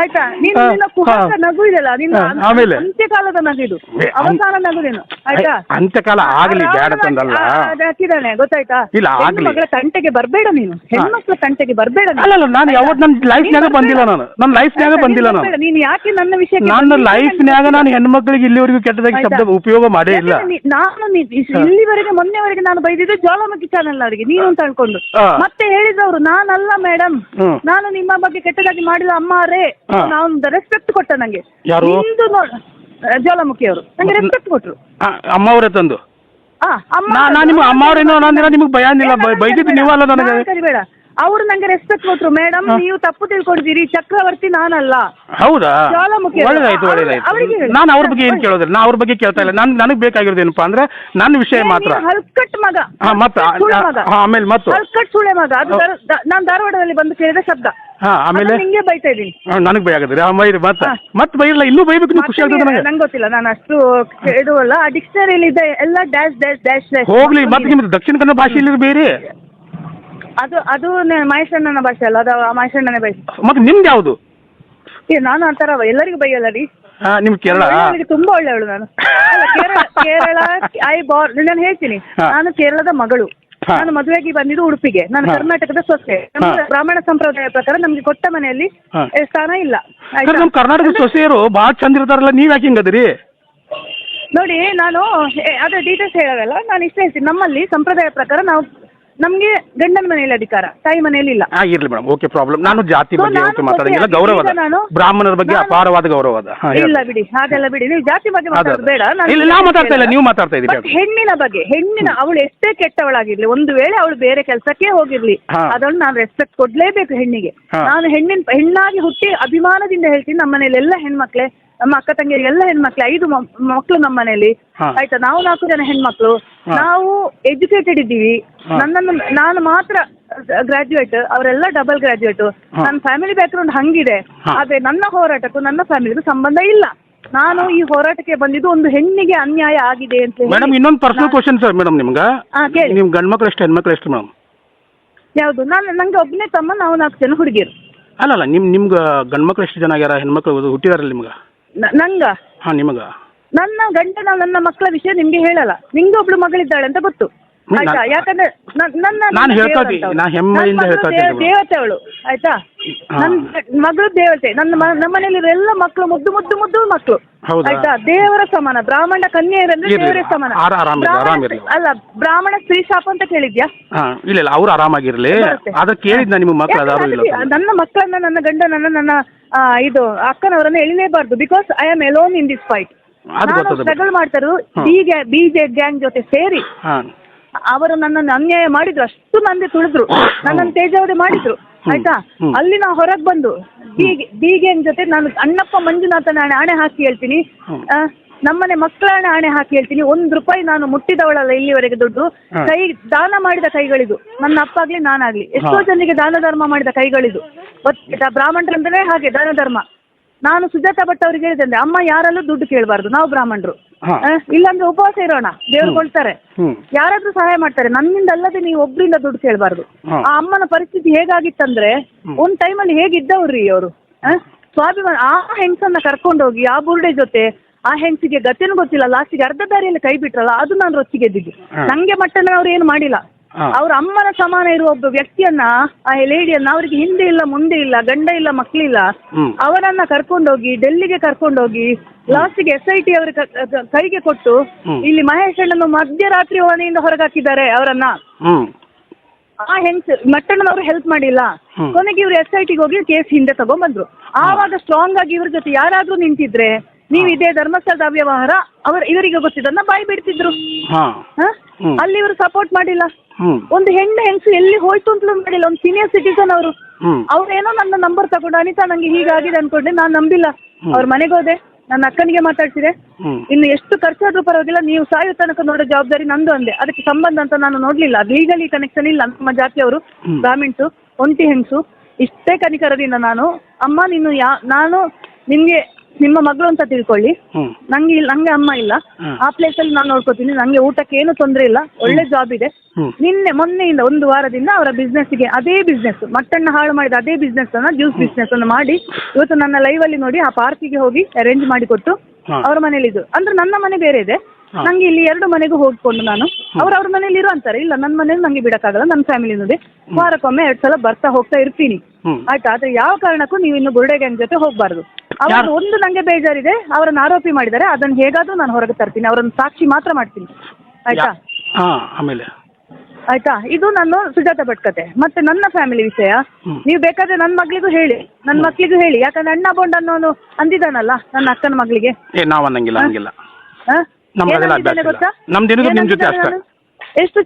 ಆಯ್ತಾ? ನಿನ್ನ ಕುಹಕ ನಗು ಇದೆಯಲ್ಲ, ನಿನ್ನ
ಆಮೇಲೆ
ಅಂತ್ಯಕಾಲದ ನಗು ಇದು, ಅವಸಾನ ನಗು ನೀನು, ಆಯ್ತಾ?
ಅಂತ್ಯಕಾಲ ಆಗಲಿ ಬೇಡ ತಂದಲ್ಲ,
ಹಾಕಿದಾನೆ ಗೊತ್ತಾಯ್ತಾ?
ಇಲ್ಲ ಆಗ್ಲಿ.
ಮಗಳ ತಂಟೆಗೆ ಬರ್ಬೇಡ ನೀನು, ಹೆಣ್ಮಕ್ಳ ತಂಟೆಗೆ ಬರ್ಬೇಡ.
ಅಲ್ಲ ನಾನು ಯಾವತ್ತು ನನ್ನ ಲೈಫ್ನಾಗ ಬಂದಿಲ್ಲ, ನನ್ನ ಲೈಫ್ನಾಗ ಬಂದಿಲ್ಲ ನಾನು.
ನೀನು ಯಾಕೆ ನನ್ನ ವಿಷಯ,
ನನ್ನ ಲೈಫ್ನಾಗ ನಾನು ಹೆಣ್ಮಕ್ಳಿಗೆ ಇಲ್ಲಿವರೆಗೂ ಕೆಟ್ಟದಾಗಿ ಶಬ್ದ ಉಪಯೋಗ ಮಾಡೇ ಇಲ್ಲ.
ನಾನು ಇಲ್ಲಿವರೆಗೆ ಮೊನ್ನೆವರೆಗೆ ನಾನು ಬೈದಿದ್ದೆ ಜ್ವಾಲಾಮುಖಿ ಚಾನೆಲ್ ಅವರಿಗೆ, ನೀನು ಅಂತ ಅನ್ಕೊಂಡು. ಮತ್ತೆ ಹೇಳಿದವರು ನಾನಲ್ಲ ಮೇಡಮ್, ನಾನು ನಿಮ್ಮ ಬಗ್ಗೆ ಕೆಟ್ಟದಾಗಿ ಮಾಡಿಲ್ಲ ಅಮ್ಮರೇ. ನಾನು ರೆಸ್ಪೆಕ್ಟ್ ಕೊಟ್ಟ ನಂಗೆ. ನಿಂದು ಜ್ವಾಲಾಮುಖಿ ಅವರು ನಂಗೆ ರೆಸ್ಪೆಕ್ಟ್ ಕೊಟ್ರು.
ಅಮ್ಮ ಅವರೇ ತಂದು ನಿಮ್ಗೆ ಅಮ್ಮ ಅವ್ರೇನೋ ನಿಮ್ಗೆ ಭಯ ಅಂದಿಲ್ಲ, ಬೈದಿದ್ದು ನೀವಲ್ಲ ನನಗೆ.
ಕರಿಬೇಡ, ಅವರು ನಂಗೆ ರೆಸ್ಪೆಕ್ಟ್ ಕೊಟ್ರು. ಮೇಡಮ್ ನೀವು ತಪ್ಪು ತಿಳ್ಕೊಂಡಿದ್ದೀರಿ, ಚಕ್ರವರ್ತಿ ನಾನಲ್ಲ.
ಹೌದಾ?
ಜ್ವಾಲಾಮುಖಿ
ಒಳ್ಳೇದಾಯ್ತು. ನಾನು ಅವ್ರ ಬಗ್ಗೆ ಏನ್ ಕೇಳೋದಿಲ್ಲ, ನಾ ಅವ್ರ ಬಗ್ಗೆ ಕೇಳ್ತಾ ಇಲ್ಲ. ನನಗೆ ಬೇಕಾಗಿರೋದು ಏನಪ್ಪಾ ಅಂದ್ರೆ ನನ್ನ ವಿಷಯ ಮಾತ್ರ.
ಹಲ್ಕಟ್ ಮಗ,
ಆಮೇಲೆ ಮತ್ತೆ
ಹಲ್ಕಟ್ ಸುಳೆ ಮಗ. ಅದು ನಾನು ಧಾರವಾಡದಲ್ಲಿ ಬಂದು ಕೇಳಿದ ಶಬ್ದ. ಆಮೇಲೆ ನಿಂಗೆ ಬೈತಾ ಇದ್ದೀನಿ.
ನನಗೆ ಭಯ ಆಗದ್ರಿ ಮತ್ತೆ ಬೈರಲ್ಲ, ಇನ್ನೂ ಬೈಬೇಕು. ನೀವು ಖುಷಿ ಆಗ್ತದೆ ನನಗೆ.
ನಂಗೆ ಗೊತ್ತಿಲ್ಲ, ನಾನು ಅಷ್ಟು ಕೇಳುವಲ್ಲ. ಆ ಡಿಕ್ಷನರಿಯಲ್ಲಿ ಇದೆ ಎಲ್ಲ ಡ್ಯಾಶ್ ಡ್ಯಾಶ್ ಡ್ಯಾಶ್ ಡ್ಯಾಶ್.
ಹೋಗ್ಲಿ, ಮತ್ತೆ ನಿಮ್ದು ದಕ್ಷಿಣ ಕನ್ನಡ ಭಾಷೆಯಲ್ಲಿ ಬೇರೆ.
ಅದು ಮಹೇಶಣ್ಣನ ಭಾಷೆ ಅಲ್ಲ, ಅದು ಮಹೇಶಣ್ಣನೇ ಬೈ.
ಮತ್ತೆ ನಿಮ್ದು ಯಾವುದು?
ನಾನು ಆ ಥರ ಎಲ್ಲರಿಗೂ ಬೈಯಲ್ಲ ರೀ.
ನಿಮ್ ಕೇರಳ
ತುಂಬಾ ಒಳ್ಳೆಯವಳು ನಾನು. ಕೇರಳ ನಾನು ಹೇಳ್ತೀನಿ, ನಾನು ಕೇರಳದ ಮಗಳು. ನಾನು ಮದುವೆಗೆ ಬಂದಿದ್ದು ಉಡುಪಿಗೆ. ನಾನು ಕರ್ನಾಟಕದ ಸೊಸೆ. ಬ್ರಾಹ್ಮಣ ಸಂಪ್ರದಾಯ ಪ್ರಕಾರ ನಮ್ಗೆ ಕೊಟ್ಟ ಮನೆಯಲ್ಲಿ ಸ್ಥಾನ ಇಲ್ಲ.
ನಮ್ ಕರ್ನಾಟಕದ ಸೊಸೆಯರು ಬಾಳ ಚಂದ ಇರ್ತಾರಲ್ಲ, ನೀವ್ ಯಾಕೆ ಹಿಂಗದ್ರಿ?
ನೋಡಿ ನಾನು ಅದೇ ಡೀಟೇಲ್ಸ್ ಹೇಳೋದಲ್ಲ, ನಾನು ಇಷ್ಟ ಹೇಳ್ತೀನಿ. ನಮ್ಮಲ್ಲಿ ಸಂಪ್ರದಾಯ ಪ್ರಕಾರ ನಾವು ನಮಗೆ ಗಂಡನ ಮನೆಯಲ್ಲಿ ಅಧಿಕಾರ, ತಾಯಿ ಮನೆಯಲ್ಲಿ ಇಲ್ಲ.
ಇರ್ಲಿ ಮೇಡಮ್, ಓಕೆ ಪ್ರಾಬ್ಲಮ್. ನಾನು ಜಾತಿ ಬಗ್ಗೆ
ನಾನು
ಯಾವತ್ತೂ ಮಾತಾಡಂಗಿಲ್ಲ,
ಗೊತ್ತೇ
ಗೌರವದ
ಈಗ ನಾನು-
ಬ್ರಾಹ್ಮಣರ ಬಗ್ಗೆ ಅಪಾರವಾದ ಗೌರವದ.
ಇಲ್ಲ ಬಿಡಿ, ಹಾಗೆಲ್ಲ ಬಿಡಿ, ನೀವು ಜಾತಿ ಬಗ್ಗೆ ಮಾತಾಡೋದು ಬೇಡ.
ಇಲ್ಲ, ನಾವು ಮಾತಾಡ್ತಾ ಇಲ್ಲ, ನೀವು ಮಾತಾಡ್ತಾ
ಬಟ್
ಇದ್ದೀರಿ.
ಹೆಣ್ಣಿನ ಬಗ್ಗೆ, ಅವಳು ಎಷ್ಟೇ ಕೆಟ್ಟವಳಾಗಿರ್ಲಿ, ಒಂದು ವೇಳೆ ಅವಳು ಬೇರೆ ಕೆಲಸಕ್ಕೆ ಹೋಗಿರ್ಲಿ,
ಹಾ.
ಅದನ್ನು ನಾನು ರೆಸ್ಪೆಕ್ಟ್ ಕೊಡ್ಲೇಬೇಕು ಹೆಣ್ಣಿಗೆ.
ಹಾ.
ನಾನು ಹೆಣ್ಣಾಗಿ ಹುಟ್ಟಿ ಅಭಿಮಾನದಿಂದ ಹೇಳ್ತೀನಿ, ನಮ್ಮ ಮನೇಲಿ ಎಲ್ಲ ಹೆಣ್ಮಕ್ಳೇ, ನಮ್ಮ ಅಕ್ಕ ತಂಗಿಯರಿಗೆ ಎಲ್ಲ ಹೆಣ್ಮಕ್ಳು, 5 ಮಕ್ಕಳು ನಮ್ಮ ಮನೆಯಲ್ಲಿ.
ಹಾ.
ಆಯ್ತಾ, ನಾವು 4 ಜನ ಹೆಣ್ಮಕ್ಳು,
ಹಾ.
ನಾವು ಎಜುಕೇಟೆಡ್ ಇದ್ದೀವಿ. ನಾನು ಮಾತ್ರ ಗ್ರಾಜ್ಯುಯೇಟ್, ಅವರೆಲ್ಲ ಡಬಲ್ ಗ್ರಾಜ್ಯುಯೇಟ್.
ಹಾ.
ನನ್ನ ಫ್ಯಾಮಿಲಿ ಬ್ಯಾಕ್ಗ್ರೌಂಡ್ ಹಂಗಿದೆ.
ಹಾ.
ಆದ್ರೆ ನನ್ನ ಹೋರಾಟಕ್ಕೂ ನನ್ನ ಫ್ಯಾಮಿಲಿಗೂ ಸಂಬಂಧ ಇಲ್ಲ. ನಾನು ಈ ಹೋರಾಟಕ್ಕೆ ಬಂದಿದ್ದು ಒಂದು ಹೆಣ್ಣಿಗೆ ಅನ್ಯಾಯ ಆಗಿದೆ ಅಂತ ಹೇಳಿ.
ಮೇಡಮ್, ಇನ್ನೊಂದು ಪರ್ಸನಲ್ ಕ್ವಶನ್ ಸರ್ ಮೇಡಮ್ ನಿಮ್ಗೆ.
ಕೇಳಿ.
ನಿಮ್ ಗಂಡ್ ಮಕ್ಳು ಎಷ್ಟು, ಹೆಣ್ಮಕ್ಳು ಎಷ್ಟು ಮೇಡಮ್?
ಯಾವುದು? ನಂಗೆ ಒಬ್ಬನೇ ತಮ್ಮ, ನಾವು 4 ಜನ ಹುಡುಗಿಯರು.
ಅಲ್ಲಲ್ಲ, ನಿಮ್ಗೆ ಗಂಡ್ ಮಕ್ಳು ಎಷ್ಟು ಜನ ಆಗ್ಯಾರ, ಹೆಣ್ಮಕ್ಳು ಹುಟ್ಟಿದಾರಲ್ಲ ನಿಮ್ಗೆ?
ನಂಗ
ನಿಮಗ
ನನ್ನ ಗಂಡ, ನನ್ನ ಮಕ್ಕಳ ವಿಷಯ ನಿಮ್ಗೆ ಹೇಳಲ್ಲ. ನಿಂಗೆ ಒಬ್ಳು ಮಗಳಿದ್ದಾಳೆ ಅಂತ ಗೊತ್ತು, ಆಯ್ತಾ? ಯಾಕಂದ್ರೆ
ನಾನು ಹೇಳ್ತಾ ಇದ್ದೀನಿ, ನಾನು ಹೆಮ್ಮೆಯಿಂದ ಹೇಳ್ತಾ ಇದ್ದೀನಿ.
ದೇವತೆ ಅವಳು, ಆಯ್ತಾ? ನನ್ನ ಮಗಳು ದೇವತೆ. ನಮ್ಮ ಮನೆಯಲ್ಲಿ ಎಲ್ಲ ಮಕ್ಕಳು ಮುದ್ದು ಮುದ್ದು ಮುದ್ದು ಮಕ್ಕಳು, ಆಯ್ತಾ? ದೇವರ ಸಮಾನ. ಬ್ರಾಹ್ಮಣ ಕನ್ಯೆಯರಂದ್ರೆ ದೇವರ ಸಮಾನ. ಅಲ್ಲ, ಬ್ರಾಹ್ಮಣ ಸ್ತ್ರೀ ಶಾಪ ಅಂತ ಕೇಳಿದ್ಯಾ?
ಇಲ್ಲ, ಅವ್ರು ಆರಾಮಾಗಿರ್ಲಿ, ಅದ್ರ ಕೇಳಿದ್ ನಿಮ್ಗೆ ಮಕ್ಕಳು ಅದಾರು.
ನನ್ನ ಮಕ್ಕಳನ್ನ, ನನ್ನ ಗಂಡನನ್ನ, ನನ್ನ ಇದು ಅಕ್ಕನವರನ್ನ ಎಳಿಲೇಬಾರ್ದು. Because I am alone in this fight. Struggle ಮಾಡ್ತಾರು ಬಿಜೆ ಗ್ಯಾಂಗ್ ಜೊತೆ ಸೇರಿ. ಅವರು ನನ್ನನ್ನು ಅನ್ಯಾಯ ಮಾಡಿದ್ರು, ಅಷ್ಟು ನಂದೆ ತುಳಿದ್ರು, ನನ್ನನ್ನು ತೇಜಾವಧೆ ಮಾಡಿದ್ರು, ಆಯ್ತಾ? ಅಲ್ಲಿ ನಾವು ಹೊರಗೆ ಬಂದು ಬಿ ಗ್ಯಾಂಗ್ ಜೊತೆ ನಾನು ಅಣ್ಣಪ್ಪ ಮಂಜುನಾಥನ ಆಣೆ ಹಾಕಿ ಹೇಳ್ತೀನಿ, ನಮ್ಮನೆ ಮಕ್ಕಳ ಆಣೆ ಹಾಕಿ ಹೇಳ್ತೀನಿ, ₹1 ನಾನು ಮುಟ್ಟಿದವಳಲ್ಲ ಇಲ್ಲಿವರೆಗೆ. ದುಡ್ಡು ದಾನ ಮಾಡಿದ ಕೈಗಳಿದು, ನನ್ನ ಅಪ್ಪ ಆಗ್ಲಿ ನಾನಾಗ್ಲಿ. ಎಷ್ಟೋ ಜನರಿಗೆ ದಾನ ಧರ್ಮ ಮಾಡಿದ ಕೈಗಳಿದು. ಬ್ರಾಹ್ಮಣರಂದ್ರೆ ಹಾಗೆ ದಾನ ಧರ್ಮ. ನಾನು ಸುಜಾತಾ ಭಟ್ ಅವ್ರಿಗೆ ಹೇಳಿದೆ, ಅಮ್ಮ ಯಾರಲ್ಲೂ ದುಡ್ಡು ಕೇಳಬಾರ್ದು, ನಾವು ಬ್ರಾಹ್ಮಣರು, ಇಲ್ಲಾಂದ್ರೆ ಉಪವಾಸ ಇರೋಣ, ದೇವ್ರು ಕೊಡ್ತಾರೆ, ಯಾರಾದ್ರೂ ಸಹಾಯ ಮಾಡ್ತಾರೆ, ನನ್ನಿಂದ ಅಲ್ಲದೆ ನೀವು ಒಬ್ರಿಂದ ದುಡ್ಡು ಕೇಳಬಾರ್ದು. ಆ ಅಮ್ಮನ ಪರಿಸ್ಥಿತಿ ಹೇಗಾಗಿತ್ತಂದ್ರೆ, ಒಂದ್ ಟೈಮಲ್ಲಿ ಹೇಗಿದ್ದವ್ರಿ ಅವರು, ಸ್ವಾಭಿಮಾನ. ಆ ಹೆಣ್ಸನ್ನ ಕರ್ಕೊಂಡೋಗಿ ಆ ಬುರುಡೆ ಜೊತೆ, ಆ ಹೆಣ್ಸಿಗೆ ಗತಿನೂ ಗೊತ್ತಿಲ್ಲ, ಲಾಸ್ಟಿಗೆ ಅರ್ಧ ದಾರಿಯಲ್ಲಿ ಕೈ ಬಿಟ್ರಲ್ಲ, ಅದು ನಾನು ರೊಚ್ಚಿಗೆದ್ದಿದ್ದು. ನಂಗೆ ಮಟ್ಟನ ಅವ್ರು ಏನು ಮಾಡಿಲ್ಲ. ಅವ್ರ ಅಮ್ಮನ ಸಮಾನ ಇರುವ ಒಬ್ಬ ವ್ಯಕ್ತಿಯನ್ನ, ಆ ಲೇಡಿಯನ್ನ, ಅವ್ರಿಗೆ ಹಿಂದೆ ಇಲ್ಲ ಮುಂದೆ ಇಲ್ಲ, ಗಂಡ ಇಲ್ಲ ಮಕ್ಕಳಿಲ್ಲ, ಅವರನ್ನ ಕರ್ಕೊಂಡೋಗಿ ಡೆಲ್ಲಿಗೆ ಕರ್ಕೊಂಡೋಗಿ ಲಾಸ್ಟಿಗೆ SIT ಅವ್ರ ಕೈಗೆ ಕೊಟ್ಟು, ಇಲ್ಲಿ ಮಹೇಶ್ ಅಣ್ಣನ ಮಧ್ಯರಾತ್ರಿ ಮನೆಯಿಂದ ಹೊರಗಾಕಿದ್ದಾರೆ ಅವರನ್ನ. ಆ ಹೆಂಗ್ಸ್ ಮಟ್ಟಣ್ಣನವರು ಹೆಲ್ಪ್ ಮಾಡಿಲ್ಲ. ಕೊನೆಗೆ ಇವ್ರು SITಗೆ ಹೋಗಿ ಕೇಸ್ ಹಿಂದೆ ತಗೊಂಡ್ಬಂದ್ರು. ಆವಾಗ ಸ್ಟ್ರಾಂಗ್ ಆಗಿ ಇವ್ರ ಜೊತೆ ಯಾರಾದ್ರೂ ನಿಂತಿದ್ರೆ, ನೀವು ಇದೇ ಧರ್ಮಸ್ಥಳದ ಅವ್ಯವಹಾರ ಇವರಿಗೆ ಗೊತ್ತಿದ್ದನ್ನ ಬಾಯಿ ಬಿಡ್ತಿದ್ರು. ಅಲ್ಲಿ ಇವರು ಸಪೋರ್ಟ್ ಮಾಡಿಲ್ಲ. ಒಂದು ಹೆಂಗಸು ಎಲ್ಲಿ ಹೋಯ್ತು ಅಂತಲೂ ಮಾಡಿಲ್ಲ. ಒಂದು ಸೀನಿಯರ್ ಸಿಟಿಸನ್ ಅವರು, ಅವ್ರೇನೋ ನನ್ನ ನಂಬರ್ ತಗೊಂಡು, ಅನಿತಾ ನಂಗೆ ಹೀಗಾಗಿದೆ ಅನ್ಕೊಂಡೆ, ನಾನು ನಂಬಿಲ್ಲ. ಅವ್ರ ಮನೆಗೆ ಹೋದೆ, ನನ್ನ ಅಕ್ಕನಿಗೆ ಮಾತಾಡ್ಸಿದೆ, ಇನ್ನು ಎಷ್ಟು ಖರ್ಚಾದ್ರೂ ಪರವಾಗಿಲ್ಲ, ನೀವು ಸಾಯೋ ತನಕ ನೋಡೋ ಜವಾಬ್ದಾರಿ ನಂದು ಅಂದೆ. ಅದಕ್ಕೆ ಸಂಬಂಧ ಅಂತ ನಾನು ನೋಡ್ಲಿಲ್ಲ, ಲೀಗಲಿ ಕನೆಕ್ಷನ್ ಇಲ್ಲ. ನಮ್ಮ ಜಾತಿಯವರು ಬ್ರಾಹ್ಮಿಣ್ಸು, ಒಂಟಿ ಹೆಂಗಸು. ಇಷ್ಟೇ ಕನಿಕರದಿಂದ ನಾನು, ಅಮ್ಮ ನೀನು ನಾನು ನಿಮ್ಗೆ ನಿಮ್ಮ ಮಗಳು ಅಂತ ತಿಳ್ಕೊಳ್ಳಿ, ನಂಗೆ ಅಮ್ಮ ಇಲ್ಲ, ಆ ಪ್ಲೇಸ್ ಅಲ್ಲಿ ನಾನು ನೋಡ್ಕೋತೀನಿ, ನಂಗೆ ಊಟಕ್ಕೆ ಏನು ತೊಂದರೆ ಇಲ್ಲ, ಒಳ್ಳೆ ಜಾಬ್ ಇದೆ. ಮೊನ್ನೆಯಿಂದ 1 ವಾರದಿಂದ ಅವರ ಬಿಸ್ನೆಸ್ಗೆ, ಅದೇ ಬಿಸ್ನೆಸ್, ಮಟ್ಟಣ್ಣ ಹಾಳು ಮಾಡಿದ ಅದೇ ಬಿಸ್ನೆಸ್ ಅನ್ನ, ಜ್ಯೂಸ್ ಬಿಸ್ನೆಸ್ ಅನ್ನು ಮಾಡಿ, ಇವತ್ತು ನನ್ನ ಲೈವ್ ಅಲ್ಲಿ ನೋಡಿ ಆ ಪಾರ್ಕಿಗೆ ಹೋಗಿ ಅರೇಂಜ್ ಮಾಡಿ ಕೊಟ್ಟು ಅವ್ರ ಮನೇಲಿ ಇದು. ಅಂದ್ರೆ ನನ್ನ ಮನೆ ಬೇರೆ ಇದೆ, ನಂಗೆ ಇಲ್ಲಿ 2 ಮನೆಗೂ ಹೋಗ್ಕೊಂಡು ನಾನು, ಅವ್ರ ಮನೇಲಿ ಇರೋ ಅಂತಾರೆ, ಇಲ್ಲ ನನ್ನ ಮನೇಲಿ ನಂಗೆ ಬಿಡಕ್ಕಾಗಲ್ಲ, ನನ್ನ ಫ್ಯಾಮಿಲಿ ನೋಡಿ ವಾರಕ್ಕೊಮ್ಮೆ 2 ಸಲ ಬರ್ತಾ ಹೋಗ್ತಾ ಇರ್ತೀನಿ, ಆಯ್ತಾ? ಆದ್ರೆ ಯಾವ ಕಾರಣಕ್ಕೂ ನೀವು ಇನ್ನು ಬುರುಡೆ ಗ್ಯಾಂಗ್ ಜೊತೆ ಹೋಗ್ಬಾರ್ದು. ಅವ್ರ ಒಂದು ನಂಗೆ ಬೇಜಾರಿದೆ, ಅವರನ್ನ ಆರೋಪಿ ಮಾಡಿದ್ದಾರೆ, ಅದನ್ನ ಹೇಗಾದ್ರೂ ನಾನು ಹೊರಗೆ ತರ್ತೀನಿ, ಅವರನ್ನು ಸಾಕ್ಷಿ ಮಾತ್ರ ಮಾಡ್ತೀನಿ, ಆಯ್ತಾ?
ಆಮೇಲೆ
ಆಯ್ತಾ? ಇದು ನಾನು ಸುಜಾತ ಭಟ್ ಕತೆ. ಮತ್ತೆ ನನ್ನ ಫ್ಯಾಮಿಲಿ ವಿಷಯ ನೀವು ಬೇಕಾದ್ರೆ ನನ್ನ ಮಗಳಿಗೂ ಹೇಳಿ, ನನ್ನ ಮಕ್ಳಿಗೂ ಹೇಳಿ. ಯಾಕಂದ್ರೆ ಅಣ್ಣ ಬೋಂಡ್ ಅನ್ನೋನು ಅಂದಿದ್ದಾನಲ್ಲ ನನ್ನ ಅಕ್ಕನ ಮಗಳಿಗೆ,
ನಾವ್ ಅನ್ನಂಗಿಲ್ಲ,
ಗೊತ್ತಾ?
ನಮ್ದಿರೋದು ನಿಮ್ ಜೊತೆ ಅಷ್ಟೇ.
ಎಷ್ಟು